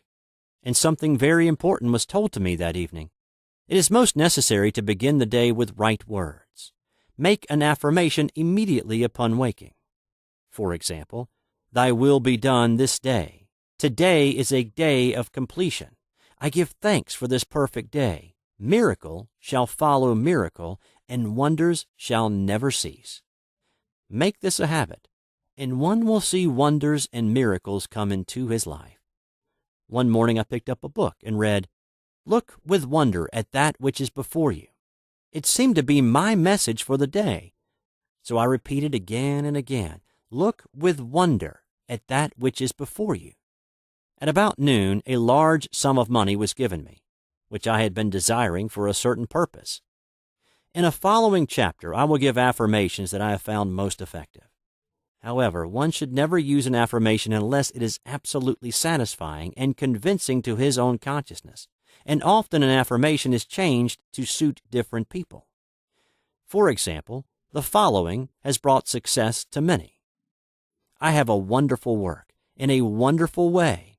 [SPEAKER 3] And something very important was told to me that evening. It is most necessary to begin the day with right words. Make an affirmation immediately upon waking. For example, Thy will be done this day. Today is a day of completion. I give thanks for this perfect day. Miracle shall follow miracle, and wonders shall never cease. Make this a habit, and one will see wonders and miracles come into his life. One morning I picked up a book and read, Look with wonder at that which is before you. It seemed to be my message for the day. So I repeated again and again, Look with wonder at that which is before you. At about noon, a large sum of money was given me, which I had been desiring for a certain purpose. In a following chapter, I will give affirmations that I have found most effective. However, one should never use an affirmation unless it is absolutely satisfying and convincing to his own consciousness, and often an affirmation is changed to suit different people. For example, the following has brought success to many. I have a wonderful work in a wonderful way.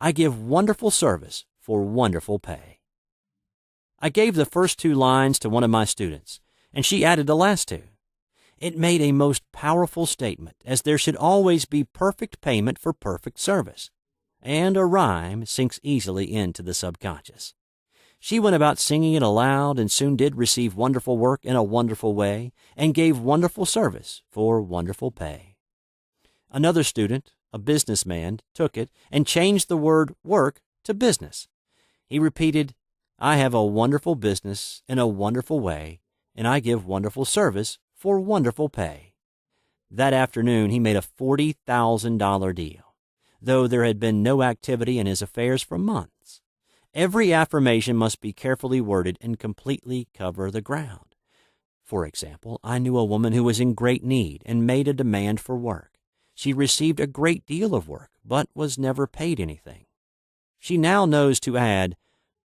[SPEAKER 3] I give wonderful service for wonderful pay. I gave the first two lines to one of my students, and she added the last two. It made a most powerful statement, as there should always be perfect payment for perfect service, and a rhyme sinks easily into the subconscious. She went about singing it aloud and soon did receive wonderful work in a wonderful way and gave wonderful service for wonderful pay. Another student, a businessman, took it and changed the word work to business. He repeated, I have a wonderful business in a wonderful way, and I give wonderful service for wonderful pay. That afternoon he made a $40,000 deal, though there had been no activity in his affairs for months. Every affirmation must be carefully worded and completely cover the ground. For example, I knew a woman who was in great need and made a demand for work. She received a great deal of work, but was never paid anything. She now knows to add,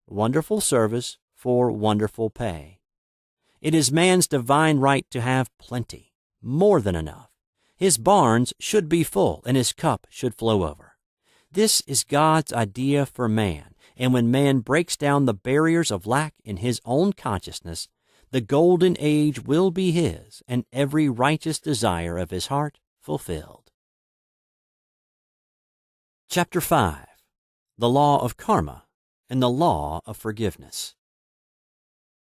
[SPEAKER 3] wonderful service for wonderful pay. It is man's divine right to have plenty, more than enough. His barns should be full, and his cup should flow over. This is God's idea for man, and when man breaks down the barriers of lack in his own consciousness, the golden age will be his, and every righteous desire of his heart fulfilled. Chapter 5. The Law of Karma and the Law of Forgiveness.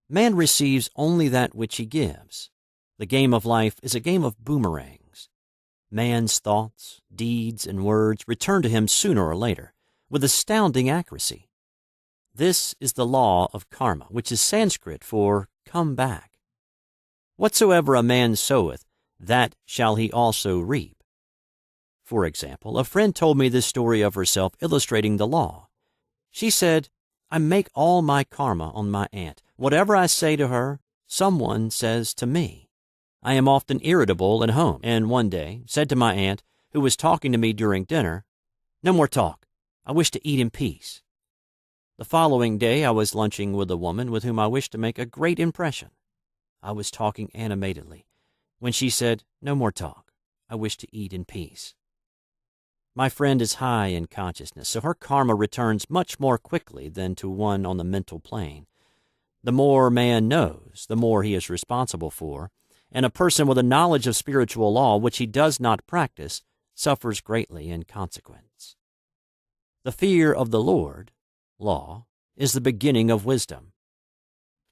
[SPEAKER 3] Man receives only that which he gives. The game of life is a game of boomerangs. Man's thoughts, deeds, and words return to him sooner or later, with astounding accuracy. This is the law of karma, which is Sanskrit for come back. Whatsoever a man soweth, that shall he also reap. For example, a friend told me this story of herself illustrating the law. She said, I make all my karma on my aunt. Whatever I say to her, someone says to me. I am often irritable at home, and one day said to my aunt, who was talking to me during dinner, No more talk. I wish to eat in peace. The following day I was lunching with a woman with whom I wished to make a great impression. I was talking animatedly when she said, No more talk. I wish to eat in peace. My friend is high in consciousness, so her karma returns much more quickly than to one on the mental plane. The more man knows, the more he is responsible for, and a person with a knowledge of spiritual law which he does not practice suffers greatly in consequence. The fear of the Lord, law, is the beginning of wisdom.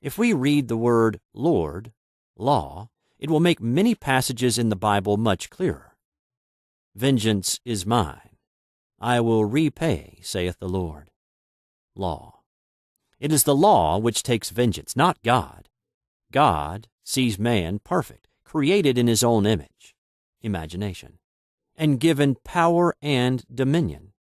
[SPEAKER 3] If we read the word Lord, law, it will make many passages in the Bible much clearer. Vengeance is mine. I will repay, saith the Lord. Law. It is the law which takes vengeance, not God. God sees man perfect, created in his own image, imagination, and given power and dominion.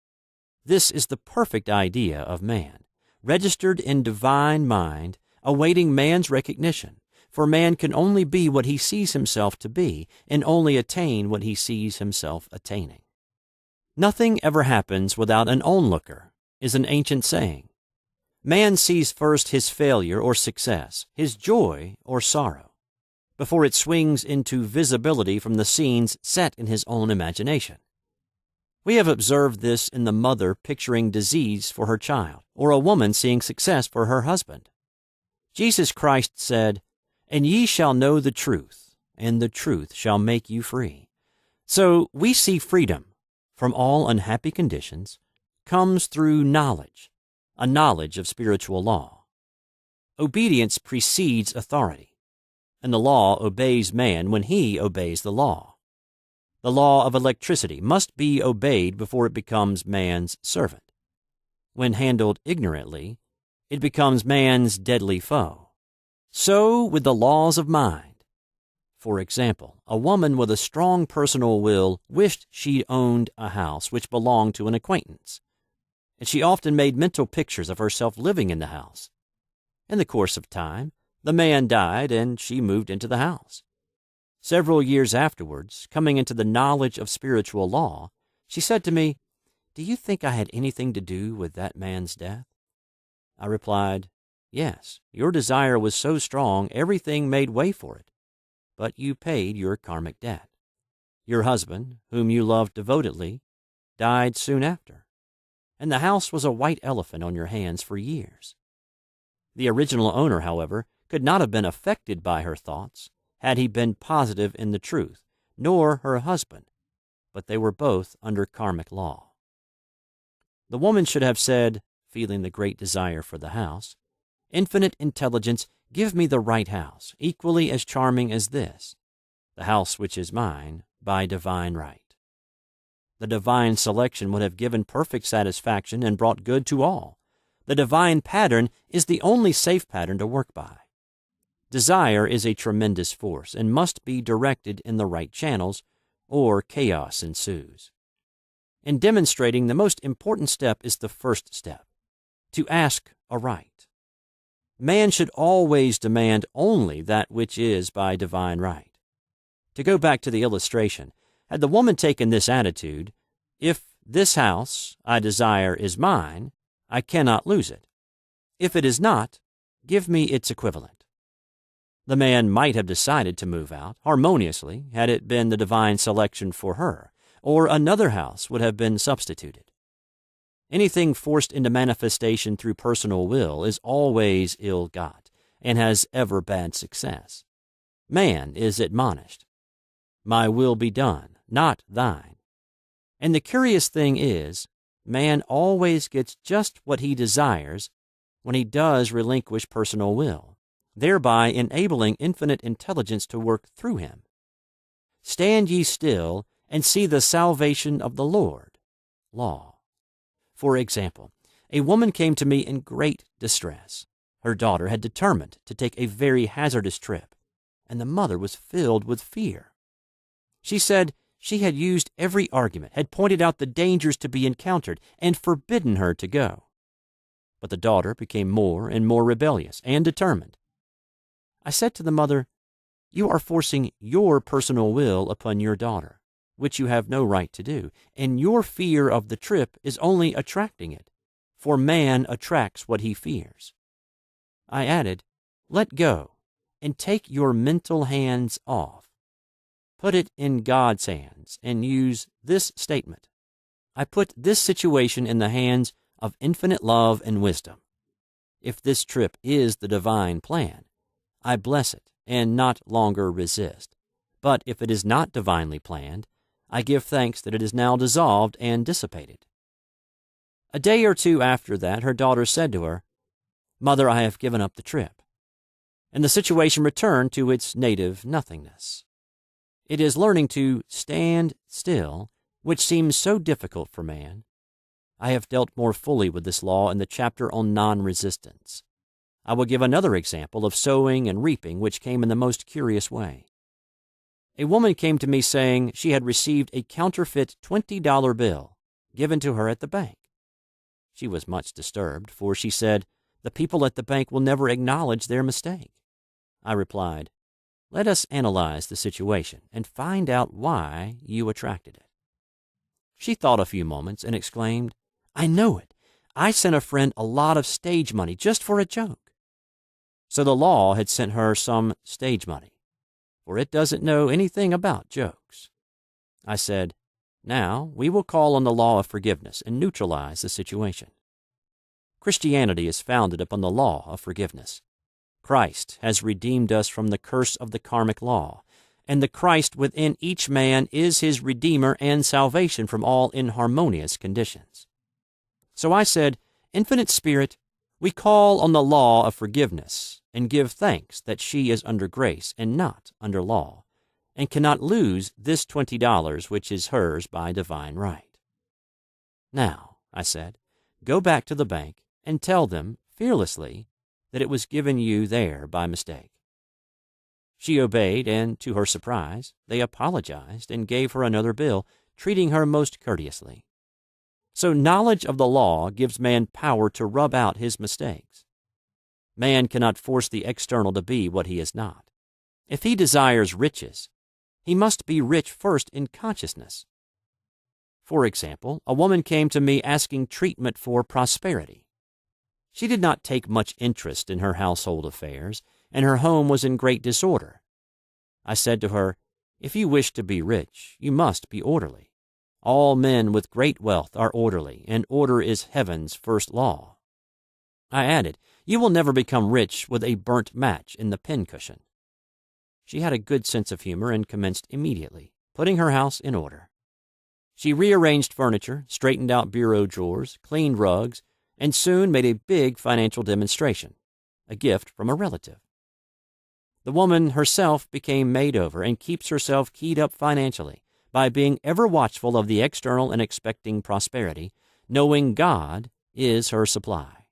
[SPEAKER 3] This is the perfect idea of man, registered in divine mind, awaiting man's recognition, for man can only be what he sees himself to be, and only attain what he sees himself attaining. Nothing ever happens without an onlooker, is an ancient saying. Man sees first his failure or success, his joy or sorrow, before it swings into visibility from the scenes set in his own imagination. We have observed this in the mother picturing disease for her child, or a woman seeing success for her husband. Jesus Christ said, "And ye shall know the truth, and the truth shall make you free." So we see freedom from all unhappy conditions comes through knowledge, a knowledge of spiritual law. Obedience precedes authority, and the law obeys man when he obeys the law. The law of electricity must be obeyed before it becomes man's servant. When handled ignorantly, it becomes man's deadly foe. So with the laws of mind. For example, a woman with a strong personal will wished she owned a house which belonged to an acquaintance, and she often made mental pictures of herself living in the house. In the course of time, the man died and she moved into the house. Several years afterwards, coming into the knowledge of spiritual law, she said to me, "Do you think I had anything to do with that man's death?" I replied, "Yes, your desire was so strong everything made way for it, but you paid your karmic debt. Your husband, whom you loved devotedly, died soon after, and the house was a white elephant on your hands for years." The original owner, however, could not have been affected by her thoughts had he been positive in the truth, nor her husband, but they were both under karmic law. The woman should have said, feeling the great desire for the house, "Infinite intelligence, give me the right house, equally as charming as this, the house which is mine, by divine right." The divine selection would have given perfect satisfaction and brought good to all. The divine pattern is the only safe pattern to work by. Desire is a tremendous force and must be directed in the right channels, or chaos ensues. In demonstrating, the most important step is the first step, to ask aright. Man should always demand only that which is by divine right. To go back to the illustration, had the woman taken this attitude, "If this house I desire is mine, I cannot lose it. If it is not, give me its equivalent." The man might have decided to move out harmoniously had it been the divine selection for her, or another house would have been substituted. Anything forced into manifestation through personal will is always ill-got and has ever bad success. Man is admonished, "My will be done, not thine." And the curious thing is, man always gets just what he desires when he does relinquish personal will, thereby enabling infinite intelligence to work through him. "Stand ye still and see the salvation of the Lord." Law. For example, a woman came to me in great distress. Her daughter had determined to take a very hazardous trip, and the mother was filled with fear. She said she had used every argument, had pointed out the dangers to be encountered, and forbidden her to go. But the daughter became more and more rebellious and determined. I said to the mother, "You are forcing your personal will upon your daughter, which you have no right to do, and your fear of the trip is only attracting it, for man attracts what he fears." I added, "Let go and take your mental hands off. Put it in God's hands and use this statement: I put this situation in the hands of infinite love and wisdom. If this trip is the divine plan, I bless it and not longer resist. But if it is not divinely planned, I give thanks that it is now dissolved and dissipated." A day or two after that, her daughter said to her, "Mother, I have given up the trip." And the situation returned to its native nothingness. It is learning to stand still, which seems so difficult for man. I have dealt more fully with this law in the chapter on non-resistance. I will give another example of sowing and reaping which came in the most curious way. A woman came to me saying she had received a counterfeit $20 bill given to her at the bank. She was much disturbed, for she said, "The people at the bank will never acknowledge their mistake." I replied, "Let us analyze the situation and find out why you attracted it." She thought a few moments and exclaimed, "I know it. I sent a friend a lot of stage money just for a joke." So the law had sent her some stage money, for it doesn't know anything about jokes. I said, "Now we will call on the law of forgiveness and neutralize the situation." Christianity is founded upon the law of forgiveness. Christ has redeemed us from the curse of the karmic law, and the Christ within each man is his Redeemer and salvation from all inharmonious conditions. So I said, "Infinite Spirit, we call on the law of forgiveness and give thanks that she is under grace and not under law, and cannot lose this $20 which is hers by divine right. Now," I said, "go back to the bank and tell them fearlessly that it was given you there by mistake." She obeyed, and to her surprise, they apologized and gave her another bill, treating her most courteously. So knowledge of the law gives man power to rub out his mistakes. Man cannot force the external to be what he is not. If he desires riches, he must be rich first in consciousness. For example, a woman came to me asking treatment for prosperity. She did not take much interest in her household affairs, and her home was in great disorder. I said to her, "If you wish to be rich, you must be orderly. All men with great wealth are orderly, and order is heaven's first law." I added, "You will never become rich with a burnt match in the pincushion." She had a good sense of humor and commenced immediately, putting her house in order. She rearranged furniture, straightened out bureau drawers, cleaned rugs, and soon made a big financial demonstration, a gift from a relative. The woman herself became made over and keeps herself keyed up financially by being ever watchful of the external and expecting prosperity, knowing God is her supply.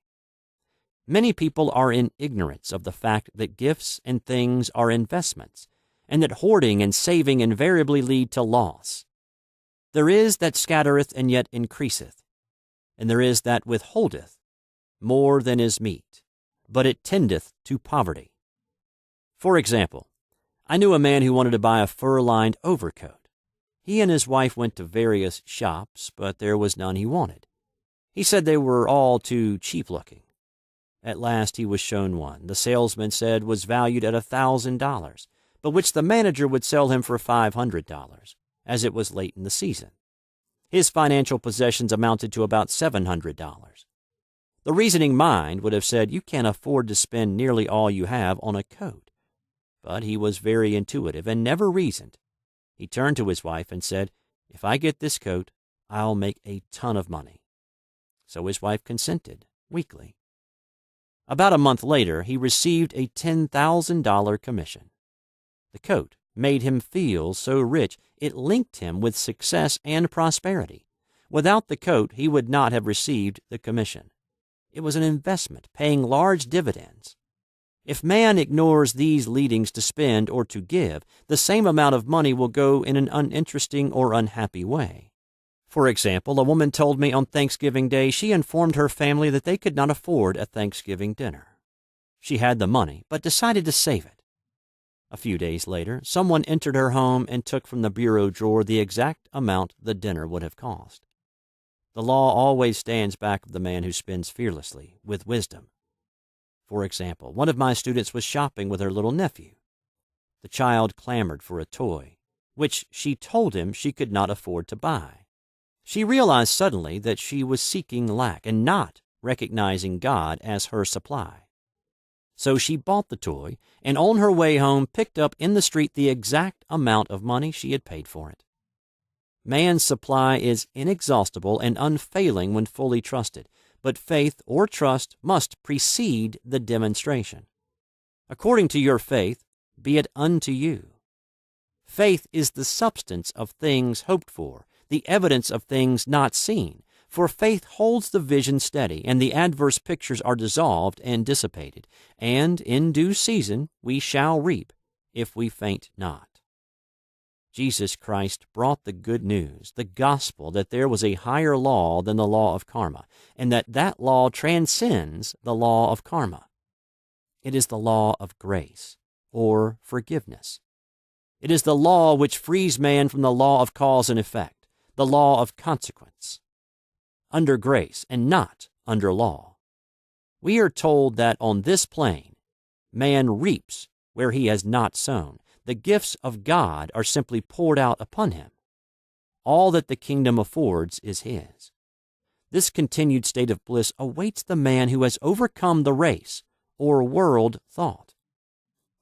[SPEAKER 3] Many people are in ignorance of the fact that gifts and things are investments, and that hoarding and saving invariably lead to loss. There is that scattereth and yet increaseth, and there is that withholdeth more than is meet, but it tendeth to poverty. For example, I knew a man who wanted to buy a fur-lined overcoat. He and his wife went to various shops, but there was none he wanted. He said they were all too cheap-looking. At last he was shown one the salesman said was valued at $1,000, but which the manager would sell him for $500, as it was late in the season. His financial possessions amounted to about $700. The reasoning mind would have said, "You can't afford to spend nearly all you have on a coat." But he was very intuitive and never reasoned. He turned to his wife and said, "If I get this coat, I'll make a ton of money." So his wife consented, weakly. About a month later, he received a $10,000 commission. The coat made him feel so rich it linked him with success and prosperity. Without the coat, he would not have received the commission. It was an investment, paying large dividends. If man ignores these leadings to spend or to give, the same amount of money will go in an uninteresting or unhappy way. For example, a woman told me on Thanksgiving Day she informed her family that they could not afford a Thanksgiving dinner. She had the money, but decided to save it. A few days later, someone entered her home and took from the bureau drawer the exact amount the dinner would have cost. The law always stands back of the man who spends fearlessly, with wisdom. For example, one of my students was shopping with her little nephew. The child clamored for a toy, which she told him she could not afford to buy. She realized suddenly that she was seeking lack and not recognizing God as her supply. So she bought the toy, and on her way home picked up in the street the exact amount of money she had paid for it. Man's supply is inexhaustible and unfailing when fully trusted, but faith or trust must precede the demonstration. According to your faith, be it unto you. Faith is the substance of things hoped for, the evidence of things not seen, for faith holds the vision steady, and the adverse pictures are dissolved and dissipated, and in due season we shall reap, if we faint not. Jesus Christ brought the good news, the gospel, that there was a higher law than the law of karma, and that law transcends the law of karma. It is the law of grace, or forgiveness. It is the law which frees man from the law of cause and effect, the law of consequence, under grace and not under law. We are told that on this plane, man reaps where he has not sown. The gifts of God are simply poured out upon him. All that the kingdom affords is his. This continued state of bliss awaits the man who has overcome the race or world thought.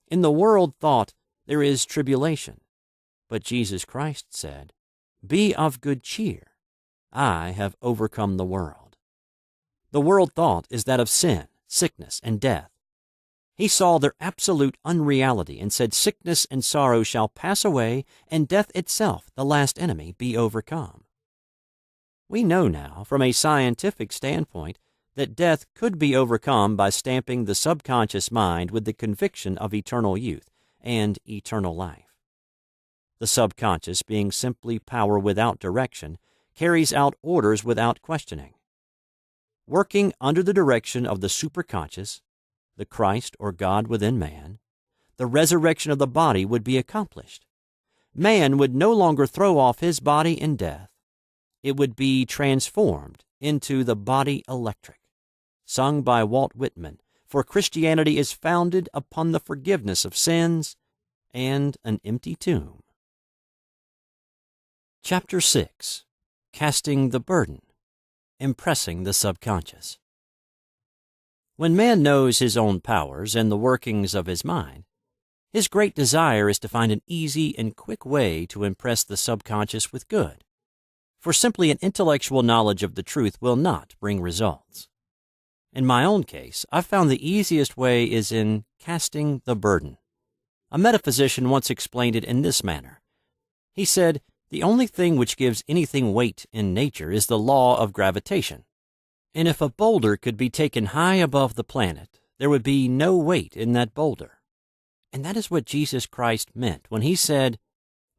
[SPEAKER 3] In the world thought, there is tribulation. But Jesus Christ said, "Be of good cheer. I have overcome the world." The world thought is that of sin, sickness, and death. He saw their absolute unreality and said, "Sickness and sorrow shall pass away, and death itself, the last enemy, be overcome." We know now, from a scientific standpoint, that death could be overcome by stamping the subconscious mind with the conviction of eternal youth and eternal life. The subconscious, being simply power without direction, carries out orders without questioning. Working under the direction of the superconscious, the Christ or God within man, the resurrection of the body would be accomplished. Man would no longer throw off his body in death. It would be transformed into the body electric, sung by Walt Whitman, for Christianity is founded upon the forgiveness of sins and an empty tomb. Chapter 6. Casting the Burden, Impressing the Subconscious. When man knows his own powers and the workings of his mind, his great desire is to find an easy and quick way to impress the subconscious with good, for simply an intellectual knowledge of the truth will not bring results. In my own case, I've found the easiest way is in casting the burden. A metaphysician once explained it in this manner. He said, "The only thing which gives anything weight in nature is the law of gravitation. And if a boulder could be taken high above the planet, there would be no weight in that boulder." And that is what Jesus Christ meant when he said,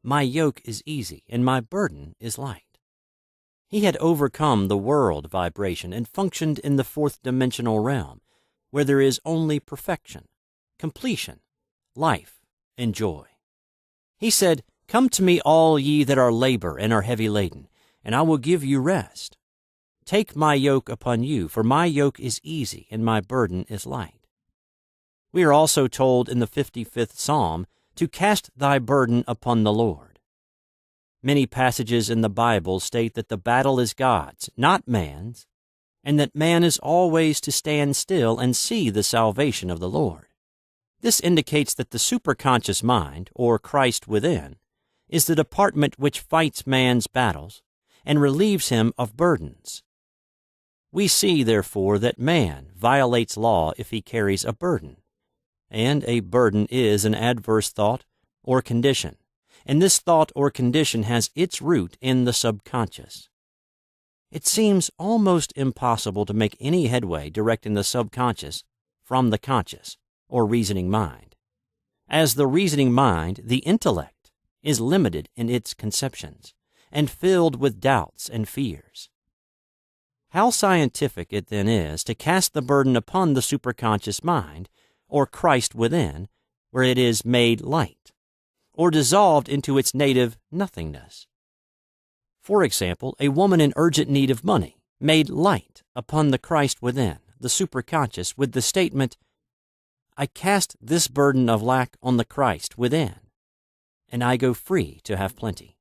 [SPEAKER 3] "My yoke is easy and my burden is light." He had overcome the world vibration and functioned in the fourth-dimensional realm, where there is only perfection, completion, life, and joy. He said, "Come to me, all ye that are labor and are heavy laden, and I will give you rest. Take my yoke upon you, for my yoke is easy and my burden is light." We are also told in the 55th Psalm to cast thy burden upon the Lord. Many passages in the Bible state that the battle is God's, not man's, and that man is always to stand still and see the salvation of the Lord. This indicates that the superconscious mind, or Christ within, is the department which fights man's battles and relieves him of burdens. We see, therefore, that man violates law if he carries a burden, and a burden is an adverse thought or condition, and this thought or condition has its root in the subconscious. It seems almost impossible to make any headway directing the subconscious from the conscious or reasoning mind. As the reasoning mind, the intellect is limited in its conceptions and filled with doubts and fears. How scientific it then is to cast the burden upon the superconscious mind, or Christ within, where it is made light, or dissolved into its native nothingness. For example, a woman in urgent need of money made light upon the Christ within, the superconscious, with the statement, "I cast this burden of lack on the Christ within, and I go free to have plenty."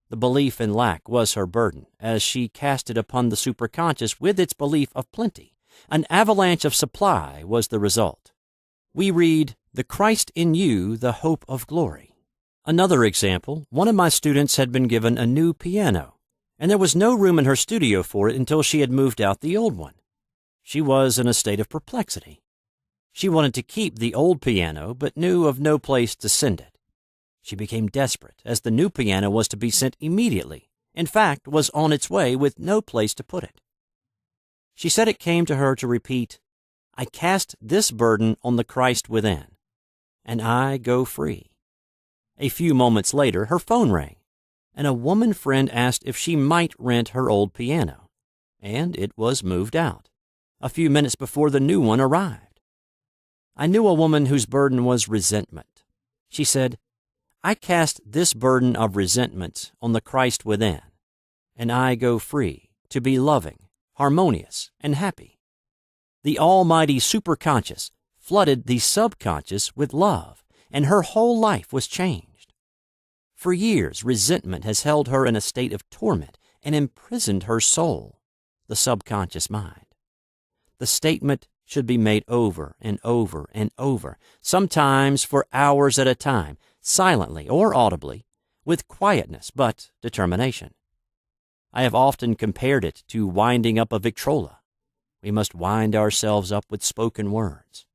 [SPEAKER 3] The belief in lack was her burden, as she cast it upon the superconscious with its belief of plenty. An avalanche of supply was the result. We read, "The Christ in you, the hope of glory." Another example, one of my students had been given a new piano, and there was no room in her studio for it until she had moved out the old one. She was in a state of perplexity. She wanted to keep the old piano, but knew of no place to send it. She became desperate, as the new piano was to be sent immediately, in fact, was on its way with no place to put it. She said it came to her to repeat, "I cast this burden on the Christ within, and I go free." A few moments later, her phone rang, and a woman friend asked if she might rent her old piano, and it was moved out, a few minutes before the new one arrived. I knew a woman whose burden was resentment. She said, "I cast this burden of resentment on the Christ within, and I go free to be loving, harmonious, and happy." The almighty superconscious flooded the subconscious with love, and her whole life was changed. For years, resentment has held her in a state of torment and imprisoned her soul, the subconscious mind. The statement should be made over and over and over, sometimes for hours at a time, silently or audibly, with quietness but determination. I have often compared it to winding up a Victrola. We must wind ourselves up with spoken words.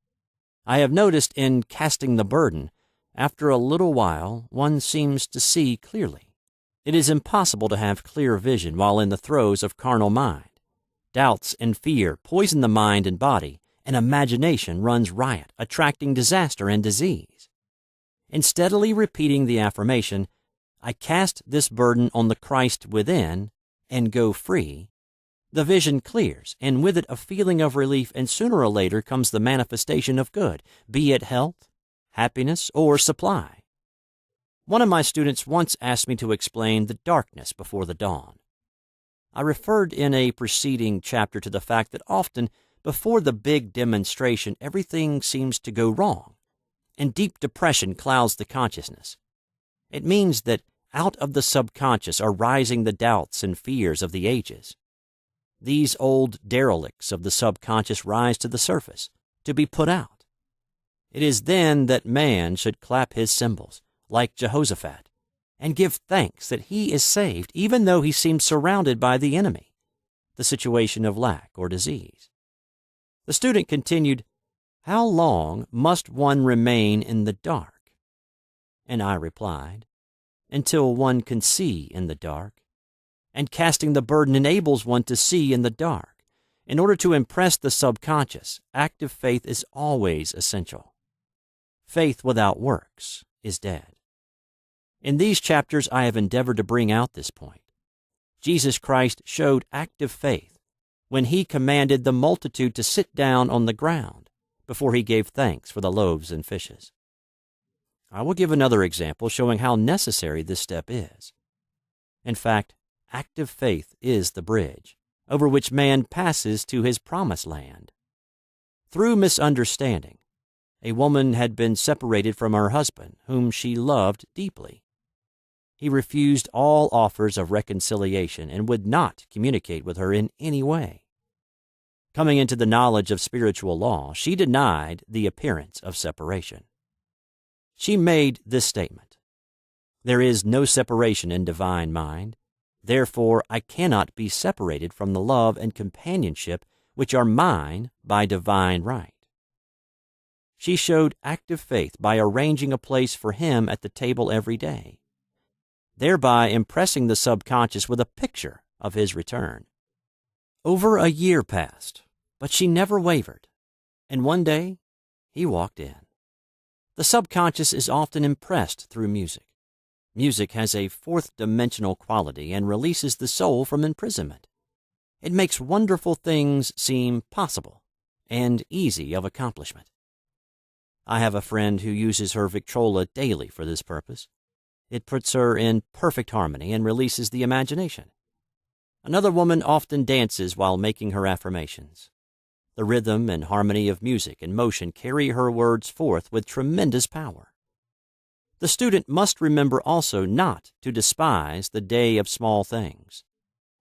[SPEAKER 3] I have noticed in casting the burden, after a little while one seems to see clearly. It is impossible to have clear vision while in the throes of carnal mind. Doubts and fear poison the mind and body, and imagination runs riot, attracting disaster and disease. In steadily repeating the affirmation, "I cast this burden on the Christ within and go free," the vision clears, and with it a feeling of relief, and sooner or later comes the manifestation of good, be it health, happiness, or supply. One of my students once asked me to explain the darkness before the dawn. I referred in a preceding chapter to the fact that often before the big demonstration everything seems to go wrong, and deep depression clouds the consciousness. It means that out of the subconscious are rising the doubts and fears of the ages. These old derelicts of the subconscious rise to the surface, to be put out. It is then that man should clap his cymbals, like Jehoshaphat, and give thanks that he is saved, even though he seems surrounded by the enemy, the situation of lack or disease. The student continued, "How long must one remain in the dark?" And I replied, "Until one can see in the dark. And casting the burden enables one to see in the dark. In order to impress the subconscious, active faith is always essential. Faith without works is dead." In these chapters, I have endeavored to bring out this point. Jesus Christ showed active faith when he commanded the multitude to sit down on the ground before he gave thanks for the loaves and fishes. I will give another example showing how necessary this step is. In fact, active faith is the bridge over which man passes to his promised land. Through misunderstanding, a woman had been separated from her husband, whom she loved deeply. He refused all offers of reconciliation and would not communicate with her in any way. Coming into the knowledge of spiritual law, she denied the appearance of separation. She made this statement: "There is no separation in divine mind. Therefore, I cannot be separated from the love and companionship which are mine by divine right." She showed active faith by arranging a place for him at the table every day, thereby impressing the subconscious with a picture of his return. Over a year passed, but she never wavered, and one day he walked in. The subconscious is often impressed through music. Music has a fourth-dimensional quality and releases the soul from imprisonment. It makes wonderful things seem possible and easy of accomplishment. I have a friend who uses her Victrola daily for this purpose. It puts her in perfect harmony and releases the imagination. Another woman often dances while making her affirmations. The rhythm and harmony of music and motion carry her words forth with tremendous power. The student must remember also not to despise the day of small things.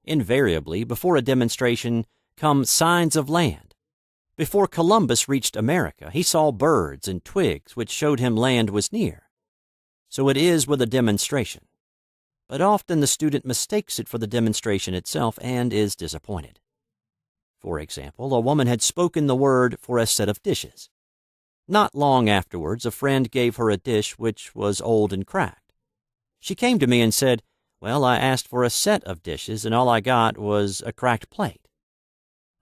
[SPEAKER 3] Invariably, before a demonstration come signs of land. Before Columbus reached America, he saw birds and twigs which showed him land was near. So it is with a demonstration. But often the student mistakes it for the demonstration itself and is disappointed. For example, a woman had spoken the word for a set of dishes. Not long afterwards, a friend gave her a dish which was old and cracked. She came to me and said, "Well, I asked for a set of dishes, and all I got was a cracked plate."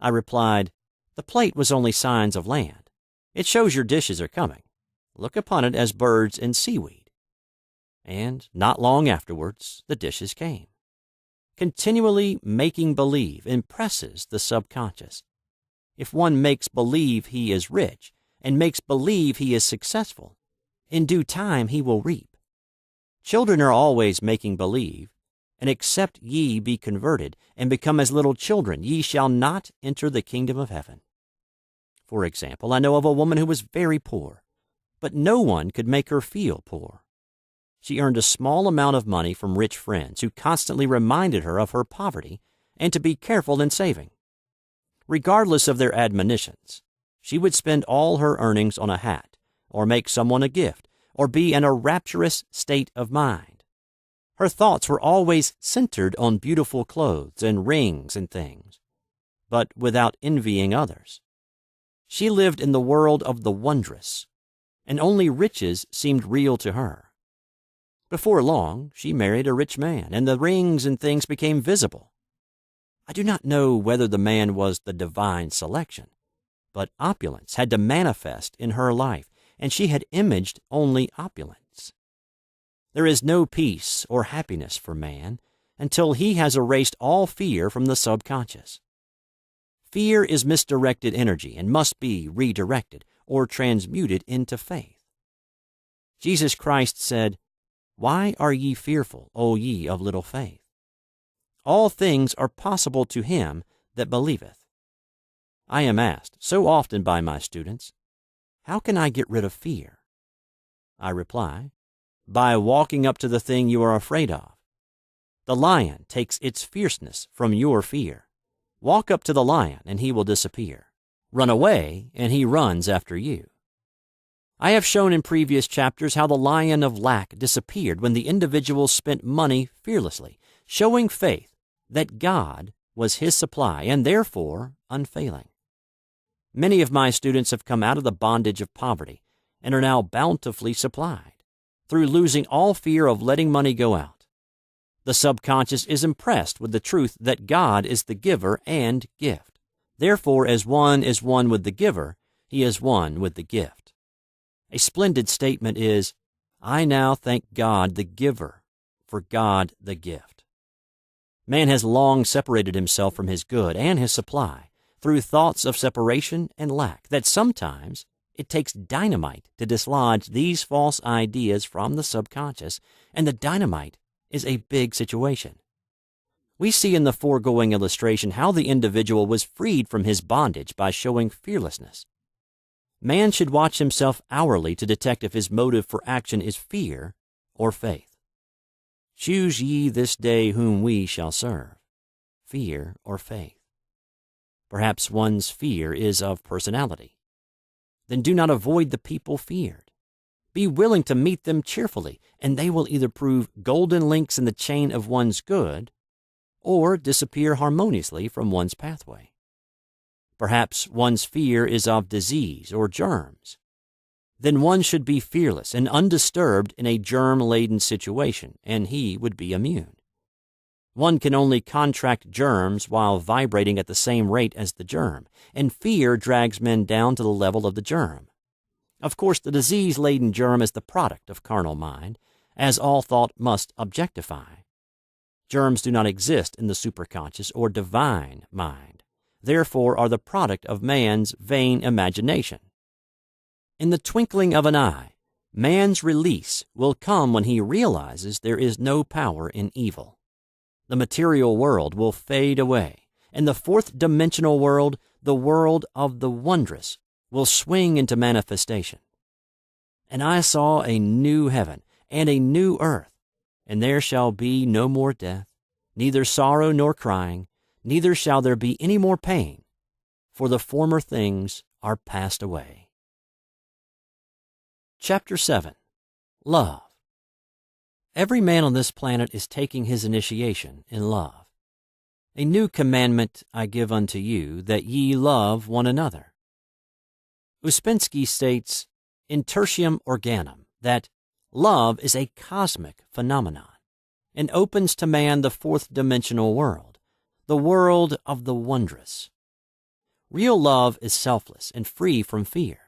[SPEAKER 3] I replied, "The plate was only signs of land. It shows your dishes are coming. Look upon it as birds and seaweed." And not long afterwards, the dishes came. Continually making believe impresses the subconscious. If one makes believe he is rich, and makes believe he is successful, in due time he will reap. Children are always making believe, and except ye be converted and become as little children, ye shall not enter the kingdom of heaven. For example, I know of a woman who was very poor, but no one could make her feel poor. She earned a small amount of money from rich friends who constantly reminded her of her poverty and to be careful in saving. Regardless of their admonitions, she would spend all her earnings on a hat, or make someone a gift, or be in a rapturous state of mind. Her thoughts were always centered on beautiful clothes and rings and things, but without envying others. She lived in the world of the wondrous, and only riches seemed real to her. Before long, she married a rich man, and the rings and things became visible. I do not know whether the man was the divine selection, but opulence had to manifest in her life, and she had imaged only opulence. There is no peace or happiness for man until he has erased all fear from the subconscious. Fear is misdirected energy and must be redirected or transmuted into faith. Jesus Christ said, "Why are ye fearful, O ye of little faith? All things are possible to him that believeth." I am asked so often by my students, "How can I get rid of fear?" I reply, by walking up to the thing you are afraid of. The lion takes its fierceness from your fear. Walk up to the lion and he will disappear. Run away and he runs after you. I have shown in previous chapters how the lion of lack disappeared when the individual spent money fearlessly, showing faith that God was his supply and therefore unfailing. Many of my students have come out of the bondage of poverty and are now bountifully supplied through losing all fear of letting money go out. The subconscious is impressed with the truth that God is the giver and gift. Therefore, as one is one with the giver, he is one with the gift. A splendid statement is, "I now thank God the giver for God the gift." Man has long separated himself from his good and his supply through thoughts of separation and lack that sometimes it takes dynamite to dislodge these false ideas from the subconscious, and the dynamite is a big situation. We see in the foregoing illustration how the individual was freed from his bondage by showing fearlessness. Man should watch himself hourly to detect if his motive for action is fear or faith. Choose ye this day whom we shall serve, fear or faith. Perhaps one's fear is of personality. Then do not avoid the people feared. Be willing to meet them cheerfully, and they will either prove golden links in the chain of one's good or disappear harmoniously from one's pathway. Perhaps one's fear is of disease or germs. Then one should be fearless and undisturbed in a germ-laden situation, and he would be immune. One can only contract germs while vibrating at the same rate as the germ, and fear drags men down to the level of the germ. Of course, the disease-laden germ is the product of carnal mind, as all thought must objectify. Germs do not exist in the superconscious or divine mind, therefore are the product of man's vain imagination. In the twinkling of an eye, man's release will come when he realizes there is no power in evil. The material world will fade away, and the fourth-dimensional world, the world of the wondrous, will swing into manifestation. And I saw a new heaven and a new earth, and there shall be no more death, neither sorrow nor crying, neither shall there be any more pain, for the former things are passed away. Chapter 7. Love. Every man on this planet is taking his initiation in love. A new commandment I give unto you, that ye love one another. Uspensky states, in Tertium Organum, that love is a cosmic phenomenon and opens to man the fourth-dimensional world, the world of the wondrous. Real love is selfless and free from fear.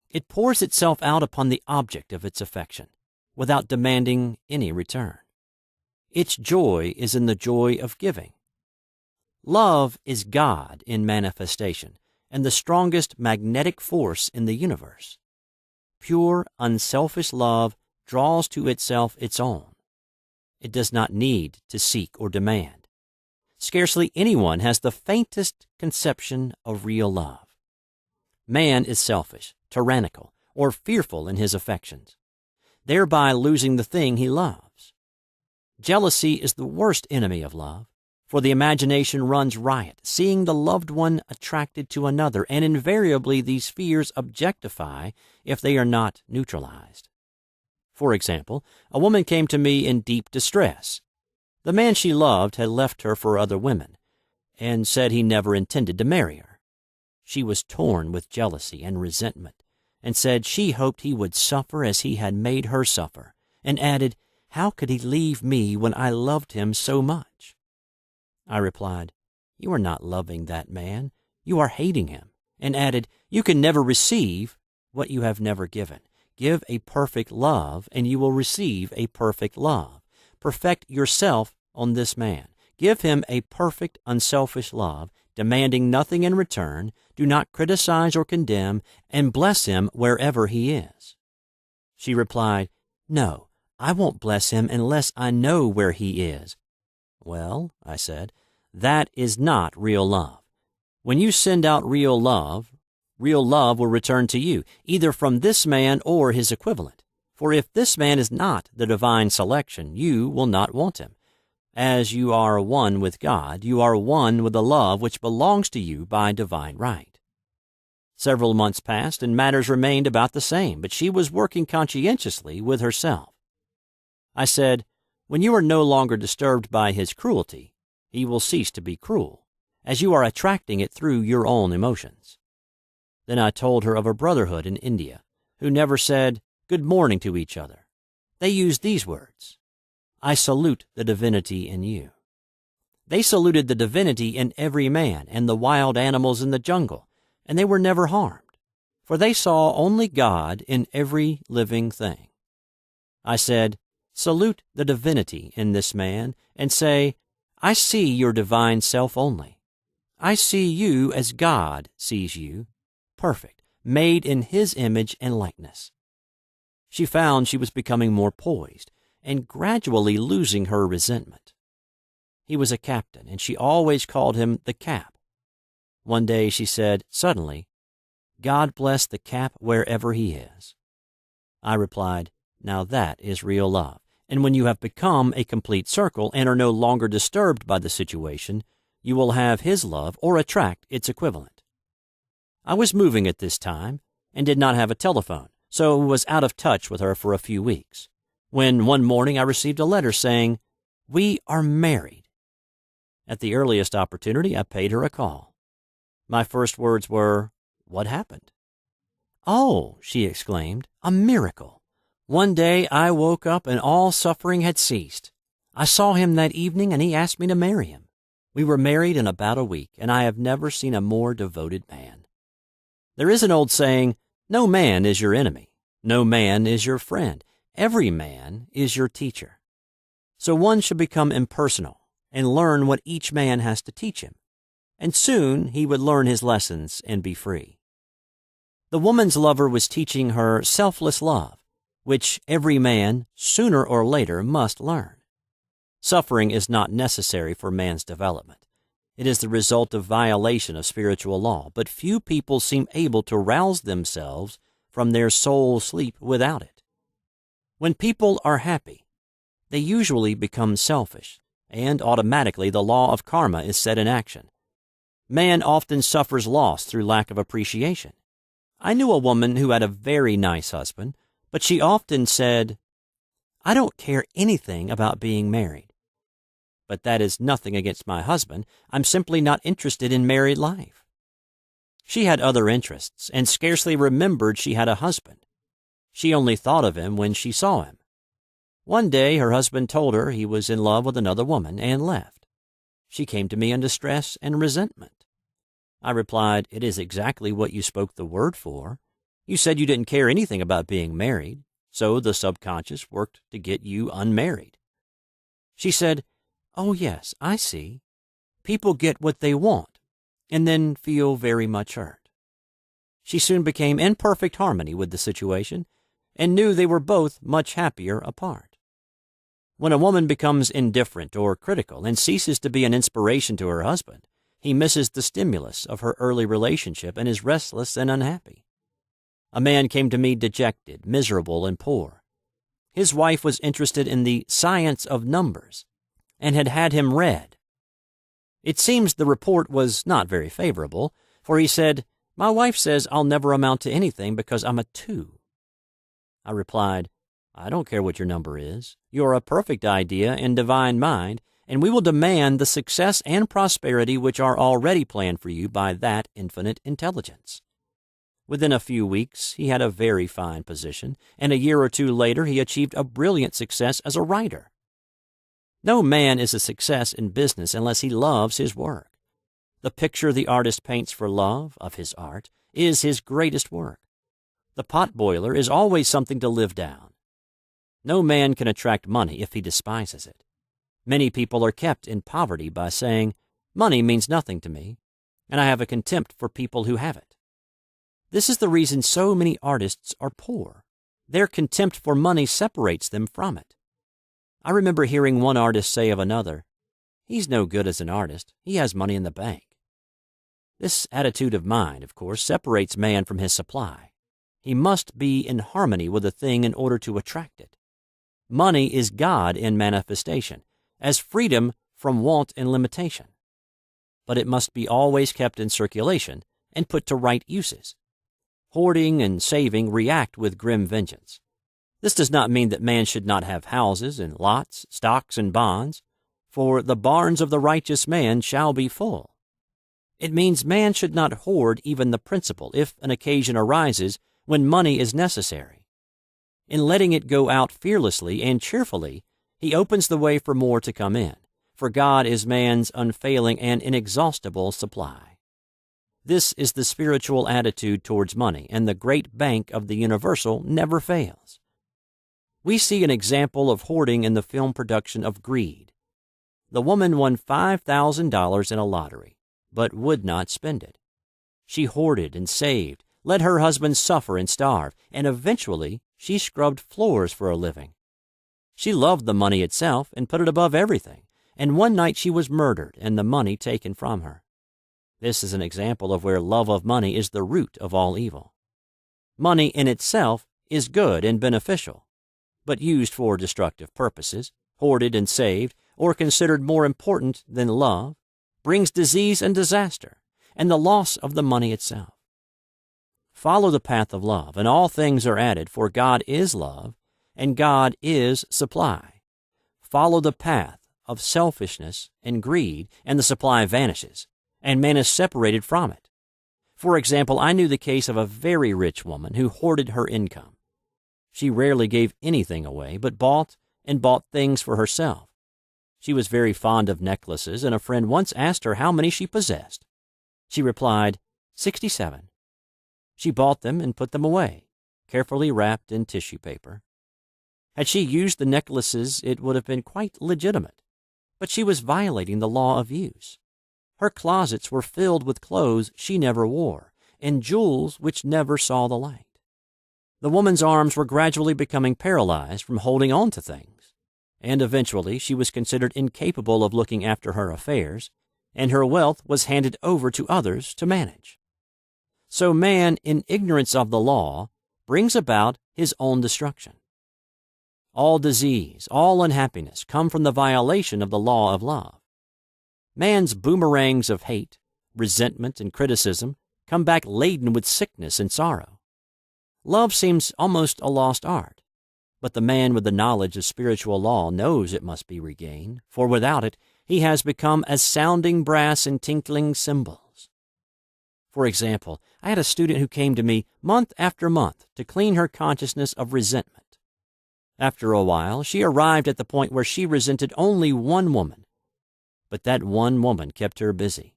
[SPEAKER 3] It pours itself out upon the object of its affection without demanding any return. Its joy is in the joy of giving. Love is God in manifestation, and the strongest magnetic force in the universe. Pure, unselfish love draws to itself its own. It does not need to seek or demand. Scarcely anyone has the faintest conception of real love. Man is selfish, tyrannical, or fearful in his affections, thereby losing the thing he loves. Jealousy is the worst enemy of love, for the imagination runs riot, seeing the loved one attracted to another, and invariably these fears objectify if they are not neutralized. For example, a woman came to me in deep distress. The man she loved had left her for other women, and said he never intended to marry her. She was torn with jealousy and resentment, and said she hoped he would suffer as he had made her suffer, and added, "How could he leave me when I loved him so much?" I replied, "You are not loving that man, you are hating him," and added, "You can never receive what you have never given. Give a perfect love, and you will receive a perfect love. Perfect yourself on this man. Give him a perfect, unselfish love, demanding nothing in return. Do not criticize or condemn, and bless him wherever he is." She replied, "No, I won't bless him unless I know where he is." "Well," I said, "that is not real love. When you send out real love will return to you, either from this man or his equivalent. For if this man is not the divine selection, you will not want him. As you are one with God, you are one with the love which belongs to you by divine right." Several months passed, and matters remained about the same, but she was working conscientiously with herself. I said, "When you are no longer disturbed by his cruelty, he will cease to be cruel, as you are attracting it through your own emotions." Then I told her of a brotherhood in India, who never said good morning to each other. They used these words, "I salute the divinity in you." They saluted the divinity in every man and the wild animals in the jungle, and they were never harmed, for they saw only God in every living thing. I said, "Salute the divinity in this man, and say, I see your divine self only. I see you as God sees you, perfect, made in his image and likeness." She found she was becoming more poised and gradually losing her resentment. He was a captain, and she always called him the Cap. One day she said, suddenly, "God bless the Cap wherever he is." I replied, "Now that is real love, and when you have become a complete circle and are no longer disturbed by the situation, you will have his love or attract its equivalent." I was moving at this time and did not have a telephone, so was out of touch with her for a few weeks, when one morning I received a letter saying, "We are married." At the earliest opportunity, I paid her a call. My first words were, "What happened?" "Oh," she exclaimed, "a miracle. One day I woke up and all suffering had ceased. I saw him that evening and he asked me to marry him. We were married in about a week, and I have never seen a more devoted man." There is an old saying, "No man is your enemy. No man is your friend. Every man is your teacher." So one should become impersonal and learn what each man has to teach him, and soon he would learn his lessons and be free. The woman's lover was teaching her selfless love, which every man, sooner or later, must learn. Suffering is not necessary for man's development. It is the result of violation of spiritual law, but few people seem able to rouse themselves from their soul sleep without it. When people are happy, they usually become selfish, and automatically the law of karma is set in action. Man often suffers loss through lack of appreciation. I knew a woman who had a very nice husband, but she often said, "I don't care anything about being married. But that is nothing against my husband. I'm simply not interested in married life." She had other interests and scarcely remembered she had a husband. She only thought of him when she saw him. One day her husband told her he was in love with another woman and left. She came to me in distress and resentment. I replied, "It is exactly what you spoke the word for. You said you didn't care anything about being married, so the subconscious worked to get you unmarried." She said, "Oh yes, I see. People get what they want and then feel very much hurt." She soon became in perfect harmony with the situation and knew they were both much happier apart. When a woman becomes indifferent or critical and ceases to be an inspiration to her husband, he misses the stimulus of her early relationship and is restless and unhappy. A man came to me dejected, miserable, and poor. His wife was interested in the science of numbers and had had him read. It seems the report was not very favorable, for he said, "My wife says I'll never amount to anything because I'm a 2. I replied, "I don't care what your number is. You're a perfect idea in divine mind, and we will demand the success and prosperity which are already planned for you by that infinite intelligence." Within a few weeks, he had a very fine position, and a year or two later he achieved a brilliant success as a writer. No man is a success in business unless he loves his work. The picture the artist paints for love of his art is his greatest work. The potboiler is always something to live down. No man can attract money if he despises it. Many people are kept in poverty by saying, "Money means nothing to me, and I have a contempt for people who have it." This is the reason so many artists are poor. Their contempt for money separates them from it. I remember hearing one artist say of another, "He's no good as an artist. He has money in the bank." This attitude of mind, of course, separates man from his supply. He must be in harmony with a thing in order to attract it. Money is God in manifestation, as freedom from want and limitation. But it must be always kept in circulation and put to right uses. Hoarding and saving react with grim vengeance. This does not mean that man should not have houses and lots, stocks and bonds, for the barns of the righteous man shall be full. It means man should not hoard even the principal if an occasion arises when money is necessary. In letting it go out fearlessly and cheerfully, he opens the way for more to come in, for God is man's unfailing and inexhaustible supply. This is the spiritual attitude towards money, and the great bank of the universal never fails. We see an example of hoarding in the film production of Greed. The woman won $5,000 in a lottery, but would not spend it. She hoarded and saved, let her husband suffer and starve, and eventually she scrubbed floors for a living. She loved the money itself and put it above everything, and one night she was murdered and the money taken from her. This is an example of where love of money is the root of all evil. Money in itself is good and beneficial, but used for destructive purposes, hoarded and saved, or considered more important than love, brings disease and disaster, and the loss of the money itself. Follow the path of love, and all things are added, for God is love, and God is supply. Follow the path of selfishness and greed, and the supply vanishes, and man is separated from it. For example, I knew the case of a very rich woman who hoarded her income. She rarely gave anything away, but bought things for herself. She was very fond of necklaces, and a friend once asked her how many she possessed. She replied, 67. She bought them and put them away, carefully wrapped in tissue paper. Had she used the necklaces, it would have been quite legitimate, but she was violating the law of use. Her closets were filled with clothes she never wore, and jewels which never saw the light. The woman's arms were gradually becoming paralyzed from holding on to things, and eventually she was considered incapable of looking after her affairs, and her wealth was handed over to others to manage. So man, in ignorance of the law, brings about his own destruction. All disease, all unhappiness come from the violation of the law of love. Man's boomerangs of hate, resentment, and criticism come back laden with sickness and sorrow. Love seems almost a lost art, but the man with the knowledge of spiritual law knows it must be regained, for without it he has become as sounding brass and tinkling cymbals. For example, I had a student who came to me month after month to clean her consciousness of resentment. After a while, she arrived at the point where she resented only one woman, but that one woman kept her busy.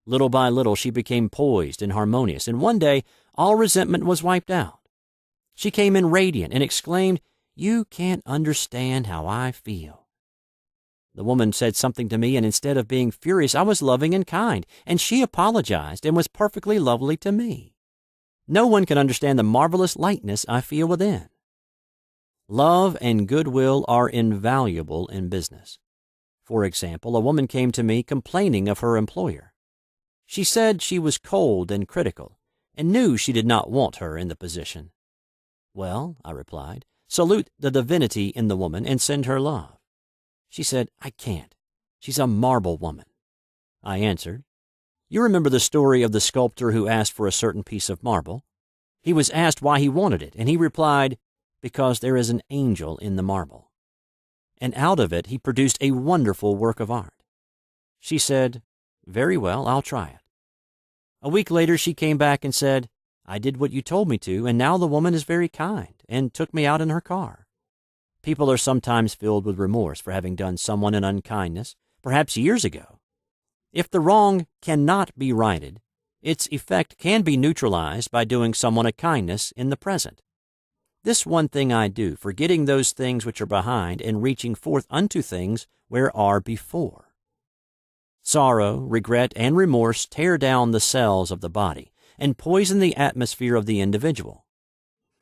[SPEAKER 3] Little by little, she became poised and harmonious, and one day, all resentment was wiped out. She came in radiant and exclaimed, "You can't understand how I feel." The woman said something to me, and instead of being furious, I was loving and kind, and she apologized and was perfectly lovely to me. No one can understand the marvelous lightness I feel within. Love and goodwill are invaluable in business. For example, a woman came to me complaining of her employer. She said she was cold and critical, and knew she did not want her in the position. Well, I replied, salute the divinity in the woman and send her love. She said, I can't. She's a marble woman. I answered, you remember the story of the sculptor who asked for a certain piece of marble? He was asked why he wanted it, and he replied, because there is an angel in the marble. And out of it he produced a wonderful work of art. She said, very well, I'll try it. A week later she came back and said, I did what you told me to, and now the woman is very kind and took me out in her car. People are sometimes filled with remorse for having done someone an unkindness, perhaps years ago. If the wrong cannot be righted, its effect can be neutralized by doing someone a kindness in the present. This one thing I do, forgetting those things which are behind and reaching forth unto things where are before. Sorrow, regret, and remorse tear down the cells of the body and poison the atmosphere of the individual.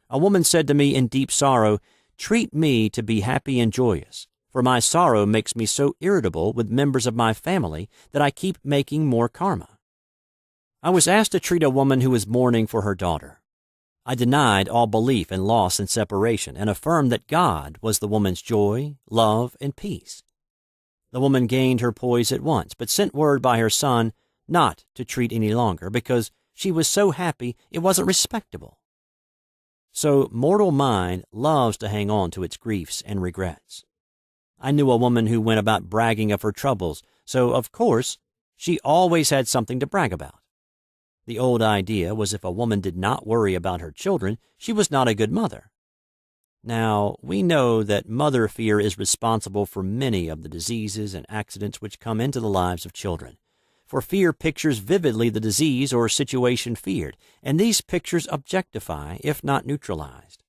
[SPEAKER 3] A woman said to me in deep sorrow, treat me to be happy and joyous, for my sorrow makes me so irritable with members of my family that I keep making more karma. I was asked to treat a woman who was mourning for her daughter. I denied all belief in loss and separation and affirmed that God was the woman's joy, love, and peace. The woman gained her poise at once, but sent word by her son not to treat any longer because she was so happy it wasn't respectable. So mortal mind loves to hang on to its griefs and regrets. I knew a woman who went about bragging of her troubles, so of course she always had something to brag about. The old idea was if a woman did not worry about her children, she was not a good mother. Now, we know that mother fear is responsible for many of the diseases and accidents which come into the lives of children. For fear pictures vividly the disease or situation feared, and these pictures objectify, if not neutralized.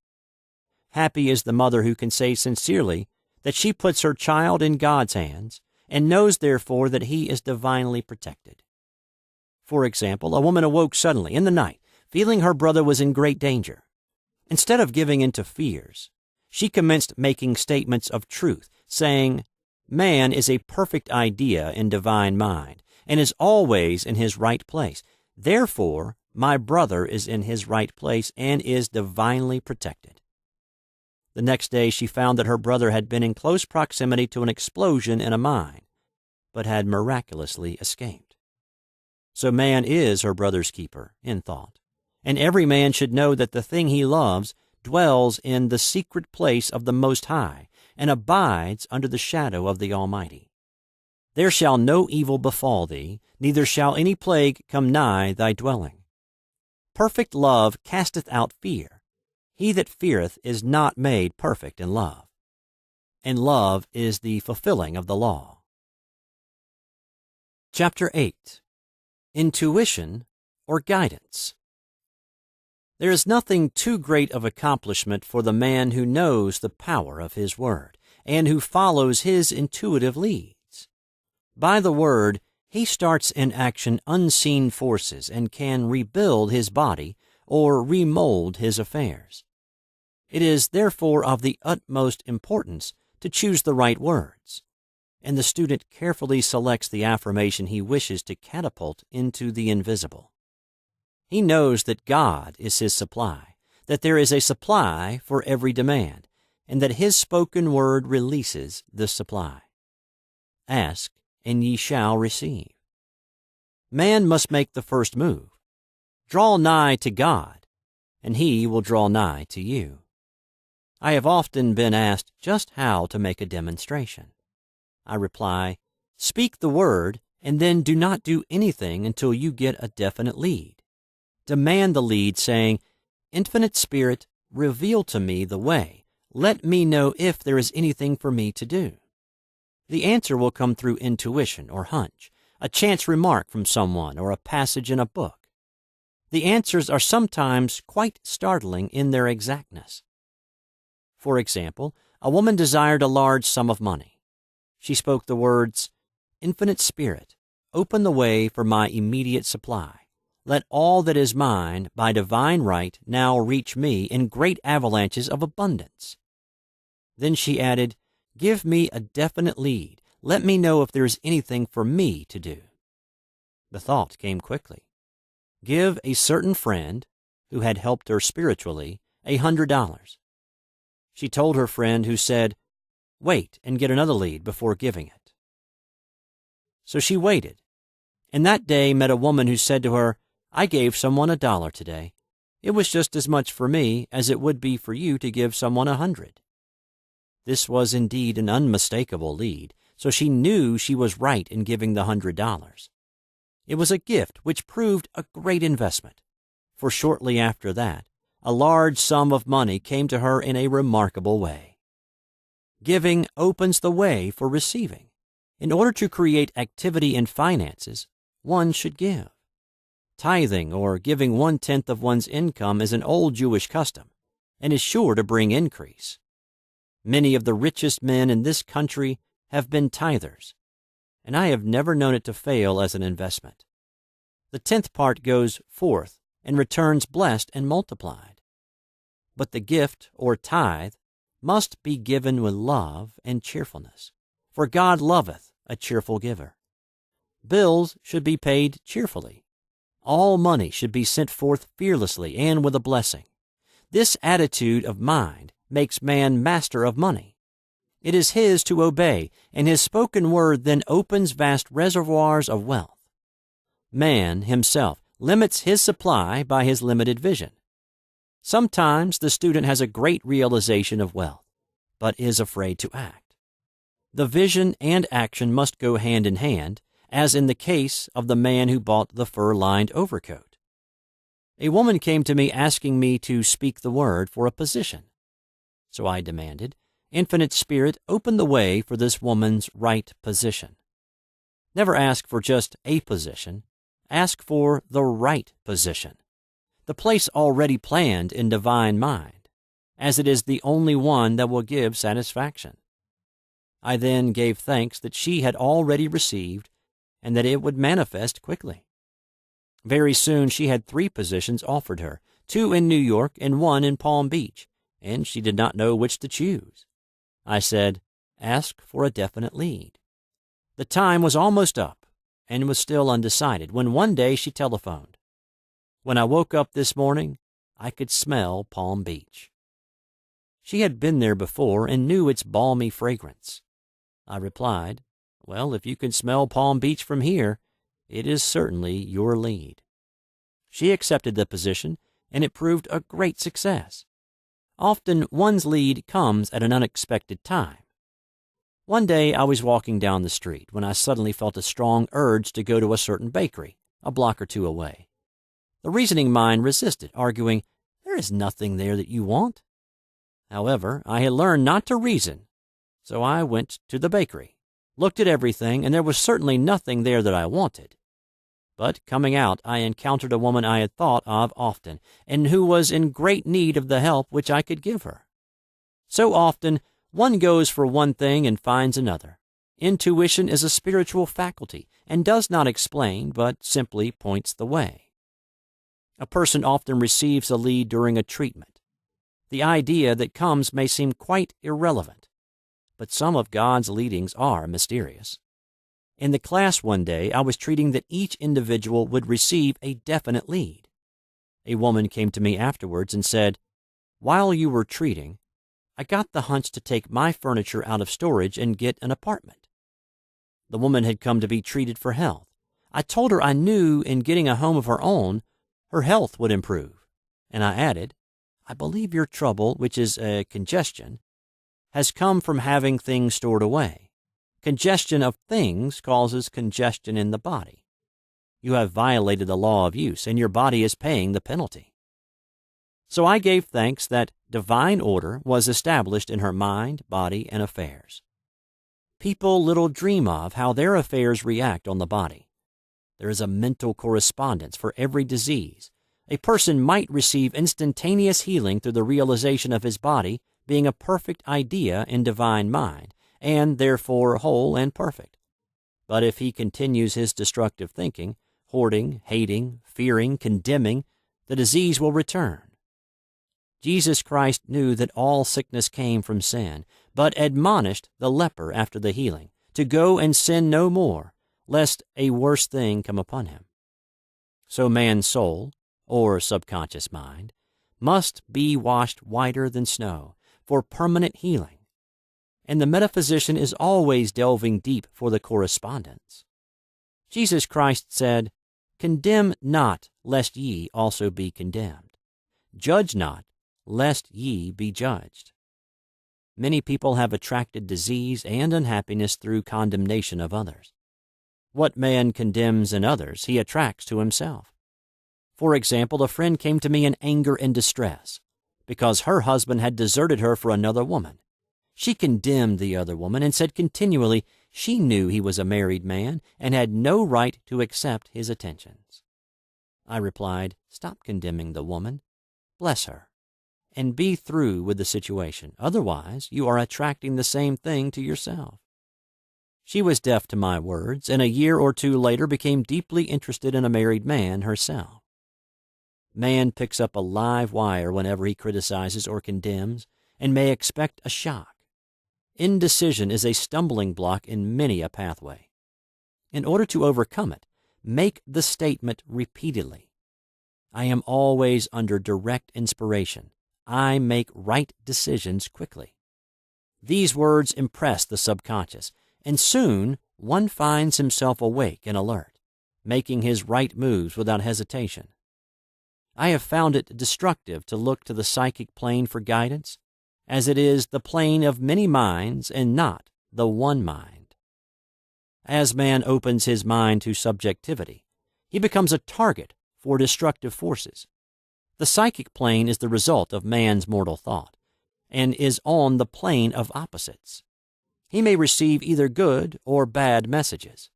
[SPEAKER 3] Happy is the mother who can say sincerely that she puts her child in God's hands and knows therefore that he is divinely protected. For example, a woman awoke suddenly in the night, feeling her brother was in great danger. Instead of giving in to fears, she commenced making statements of truth, saying, man is a perfect idea in divine mind, and is always in his right place. Therefore, my brother is in his right place and is divinely protected. The next day she found that her brother had been in close proximity to an explosion in a mine, but had miraculously escaped. So man is her brother's keeper, in thought, and every man should know that the thing he loves dwells in the secret place of the Most High, and abides under the shadow of the Almighty. There shall no evil befall thee, neither shall any plague come nigh thy dwelling. Perfect love casteth out fear. He that feareth is not made perfect in love. And love is the fulfilling of the law. Chapter 8. Intuition or Guidance. There is nothing too great of accomplishment for the man who knows the power of his word, and who follows his intuitive leads. By the word, he starts in action unseen forces and can rebuild his body or remold his affairs. It is therefore of the utmost importance to choose the right words, and the student carefully selects the affirmation he wishes to catapult into the invisible. He knows that God is his supply, that there is a supply for every demand, and that his spoken word releases this supply. Ask, and ye shall receive. Man must make the first move. Draw nigh to God, and he will draw nigh to you. I have often been asked just how to make a demonstration. I reply, speak the word, and then do not do anything until you get a definite lead. Demand the lead, saying, Infinite Spirit, reveal to me the way. Let me know if there is anything for me to do. The answer will come through intuition or hunch, a chance remark from someone, or a passage in a book. The answers are sometimes quite startling in their exactness. For example, a woman desired a large sum of money. She spoke the words, Infinite Spirit, open the way for my immediate supply. let all that is mine by divine right now reach me in great avalanches of abundance." Then she added, "Give me a definite lead. Let me know if there is anything for me to do." The thought came quickly. Give a certain friend, who had helped her spiritually, $100. She told her friend, who said, "Wait and get another lead before giving it." So she waited, and that day met a woman who said to her, "I gave someone $1 today. It was just as much for me as it would be for you to give someone 100. This was indeed an unmistakable lead, so she knew she was right in giving the $100. It was a gift which proved a great investment, for shortly after that, a large sum of money came to her in a remarkable way. Giving opens the way for receiving. In order to create activity in finances, one should give. Tithing, or giving 1/10 of one's income, is an old Jewish custom and is sure to bring increase. Many of the richest men in this country have been tithers, and I have never known it to fail as an investment. The 10th part goes forth and returns blessed and multiplied. But the gift, or tithe, must be given with love and cheerfulness, for God loveth a cheerful giver. Bills should be paid cheerfully. All money should be sent forth fearlessly and with a blessing. This attitude of mind makes man master of money. It is his to obey, and his spoken word then opens vast reservoirs of wealth. Man himself limits his supply by his limited vision. Sometimes the student has a great realization of wealth, but is afraid to act. The vision and action must go hand in hand, as in the case of the man who bought the fur-lined overcoat. A woman came to me asking me to speak the word for a position. So I demanded, "Infinite Spirit, open the way for this woman's right position." Never ask for just a position. Ask for the right position, the place already planned in divine mind, as it is the only one that will give satisfaction. I then gave thanks that she had already received and that it would manifest quickly. Very soon she had 3 positions offered her, 2 in New York and 1 in Palm Beach, and she did not know which to choose. I said, "Ask for a definite lead." The time was almost up and was still undecided when one day she telephoned. When I woke up this morning, I could smell Palm Beach. She had been there before and knew its balmy fragrance. I replied, "Well, if you can smell Palm Beach from here, it is certainly your lead." She accepted the position, and it proved a great success. Often one's lead comes at an unexpected time. One day I was walking down the street when I suddenly felt a strong urge to go to a certain bakery, a block or 2 away. The reasoning mind resisted, arguing, "There is nothing there that you want." However, I had learned not to reason, so I went to the bakery, looked at everything, and there was certainly nothing there that I wanted. But coming out, I encountered a woman I had thought of often, and who was in great need of the help which I could give her. So often, one goes for one thing and finds another. Intuition is a spiritual faculty and does not explain, but simply points the way. A person often receives a lead during a treatment. The idea that comes may seem quite irrelevant, but some of God's leadings are mysterious. In the class one day, I was treating that each individual would receive a definite lead. A woman came to me afterwards and said, "While you were treating, I got the hunch to take my furniture out of storage and get an apartment." The woman had come to be treated for health. I told her I knew in getting a home of her own, her health would improve, and I added, "I believe your trouble, which is congestion, has come from having things stored away. Congestion of things causes congestion in the body. You have violated the law of use, and your body is paying the penalty." So I gave thanks that divine order was established in her mind, body, and affairs. People little dream of how their affairs react on the body. There is a mental correspondence for every disease. A person might receive instantaneous healing through the realization of his body being a perfect idea in divine mind, and therefore whole and perfect. But if he continues his destructive thinking, hoarding, hating, fearing, condemning, the disease will return. Jesus Christ knew that all sickness came from sin, but admonished the leper after the healing to go and sin no more, lest a worse thing come upon him. So man's soul, or subconscious mind, must be washed whiter than snow for permanent healing, and the metaphysician is always delving deep for the correspondence. Jesus Christ said, "Condemn not, lest ye also be condemned. Judge not, lest ye be judged." Many people have attracted disease and unhappiness through condemnation of others. What man condemns in others, he attracts to himself. For example, a friend came to me in anger and distress because her husband had deserted her for another woman. She condemned the other woman and said continually she knew he was a married man and had no right to accept his attentions. I replied, "Stop condemning the woman. Bless her, and be through with the situation. Otherwise, you are attracting the same thing to yourself." She was deaf to my words, and a year or two later became deeply interested in a married man herself. Man picks up a live wire whenever he criticizes or condemns, and may expect a shock. Indecision is a stumbling block in many a pathway. In order to overcome it, make the statement repeatedly. I am always under direct inspiration. I make right decisions quickly. These words impress the subconscious, and soon one finds himself awake and alert, making his right moves without hesitation. I have found it destructive to look to the psychic plane for guidance, as it is the plane of many minds and not the one mind. As man opens his mind to subjectivity, he becomes a target for destructive forces. The psychic plane is the result of man's mortal thought, and is on the plane of opposites. He may receive either good or bad messages.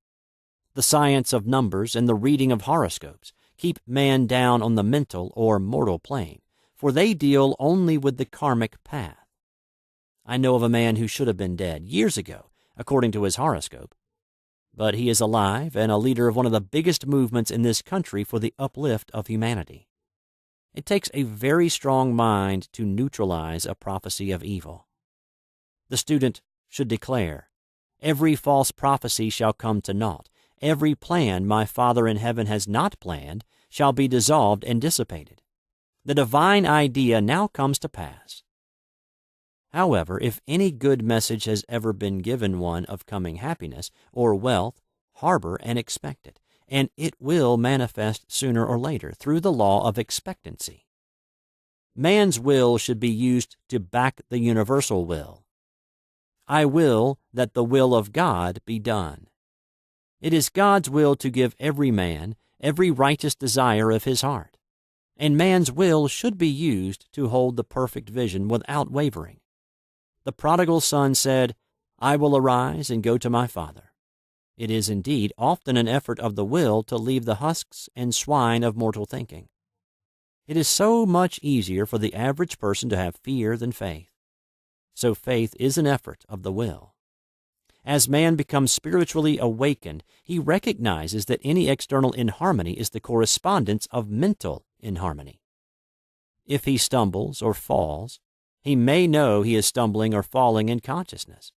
[SPEAKER 3] The science of numbers and the reading of horoscopes keep man down on the mental or mortal plane, for they deal only with the karmic path. I know of a man who should have been dead years ago, according to his horoscope, but he is alive and a leader of one of the biggest movements in this country for the uplift of humanity. It takes a very strong mind to neutralize a prophecy of evil. The student should declare, "Every false prophecy shall come to naught. Every plan my Father in heaven has not planned shall be dissolved and dissipated. The divine idea now comes to pass." However, if any good message has ever been given one of coming happiness or wealth, harbor and expect it, and it will manifest sooner or later through the law of expectancy. Man's will should be used to back the universal will. I will that the will of God be done. It is God's will to give every man every righteous desire of his heart, and man's will should be used to hold the perfect vision without wavering. The prodigal son said, "I will arise and go to my father." It is indeed often an effort of the will to leave the husks and swine of mortal thinking. It is so much easier for the average person to have fear than faith. So faith is an effort of the will. As man becomes spiritually awakened, he recognizes that any external inharmony is the correspondence of mental inharmony. If he stumbles or falls, he may know he is stumbling or falling in consciousness.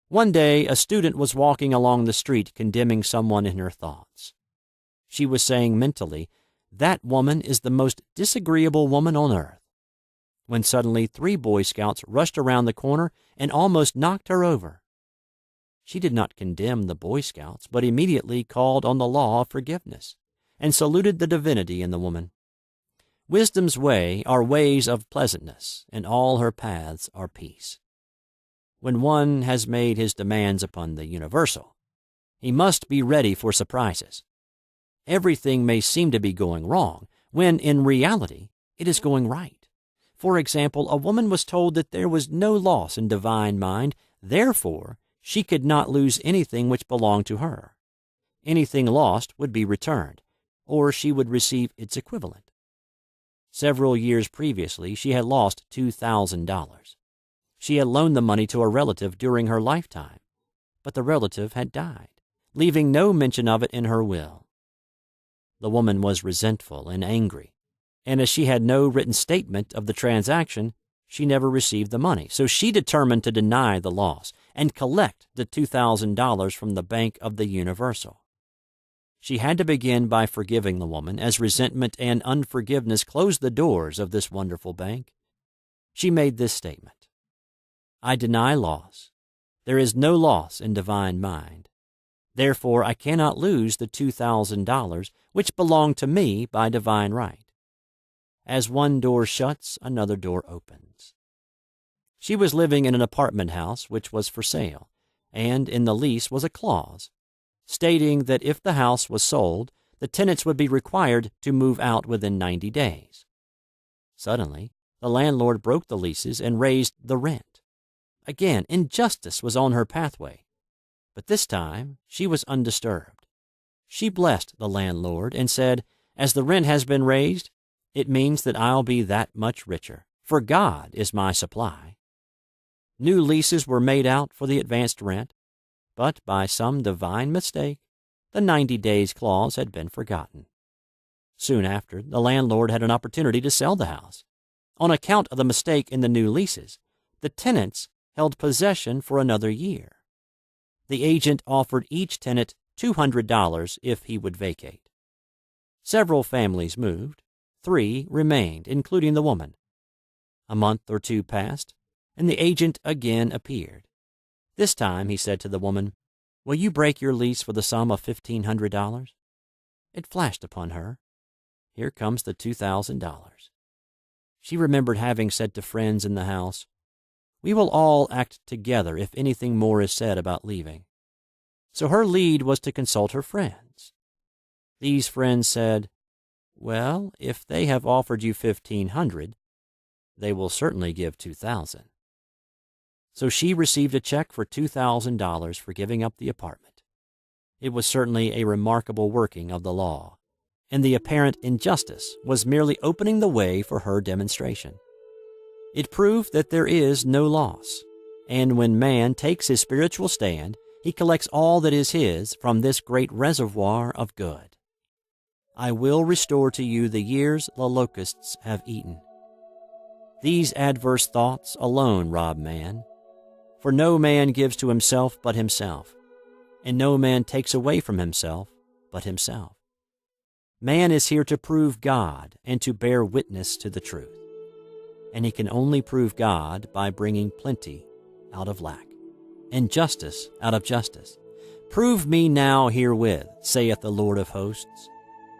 [SPEAKER 3] One day, a student was walking along the street condemning someone in her thoughts. She was saying mentally, "That woman is the most disagreeable woman on earth," when suddenly 3 Boy Scouts rushed around the corner and almost knocked her over. She did not condemn the Boy Scouts, but immediately called on the law of forgiveness and saluted the divinity in the woman. Wisdom's way are ways of pleasantness, and all her paths are peace. When one has made his demands upon the universal, he must be ready for surprises. Everything may seem to be going wrong, when in reality it is going right. For example, a woman was told that there was no loss in divine mind, therefore she could not lose anything which belonged to her. Anything lost would be returned, or she would receive its equivalent. Several years previously, she had lost $2,000. She had loaned the money to a relative during her lifetime, but the relative had died, leaving no mention of it in her will. The woman was resentful and angry, and as she had no written statement of the transaction, she never received the money. So she determined to deny the loss and collect the $2,000 from the Bank of the Universal. She had to begin by forgiving the woman, as resentment and unforgiveness closed the doors of this wonderful bank. She made this statement: "I deny loss. There is no loss in divine mind. Therefore, I cannot lose the $2,000 which belong to me by divine right. As one door shuts, another door opens." She was living in an apartment house which was for sale, and in the lease was a clause stating that if the house was sold, the tenants would be required to move out within 90 days. Suddenly, the landlord broke the leases and raised the rent. Again, injustice was on her pathway, but this time she was undisturbed. She blessed the landlord and said, "As the rent has been raised, it means that I'll be that much richer, for God is my supply." New leases were made out for the advanced rent, but by some divine mistake, the 90 days clause had been forgotten. Soon after, the landlord had an opportunity to sell the house. On account of the mistake in the new leases, the tenants held possession for another year. The agent offered each tenant $200 if he would vacate. Several families moved. 3 remained, including the woman. A month or 2 passed, and the agent again appeared. This time he said to the woman, "Will you break your lease for the sum of $1,500? It flashed upon her, "Here comes the $2,000. She remembered having said to friends in the house, "We will all act together if anything more is said about leaving." So her lead was to consult her friends. These friends said, "Well, if they have offered you $1,500, they will certainly give $2,000. So she received a check for $2,000 for giving up the apartment. It was certainly a remarkable working of the law, and the apparent injustice was merely opening the way for her demonstration. It proved that there is no loss, and when man takes his spiritual stand, he collects all that is his from this great reservoir of good. "I will restore to you the years the locusts have eaten." These adverse thoughts alone rob man. For no man gives to himself but himself, and no man takes away from himself but himself. Man is here to prove God and to bear witness to the truth, and he can only prove God by bringing plenty out of lack, and justice out of justice. "Prove me now herewith, saith the Lord of hosts,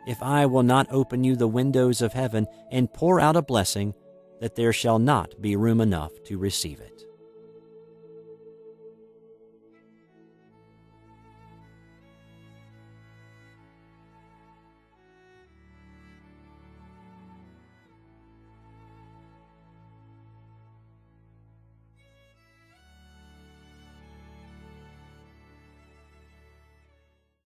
[SPEAKER 3] if I will not open you the windows of heaven and pour out a blessing, that there shall not be room enough to receive it."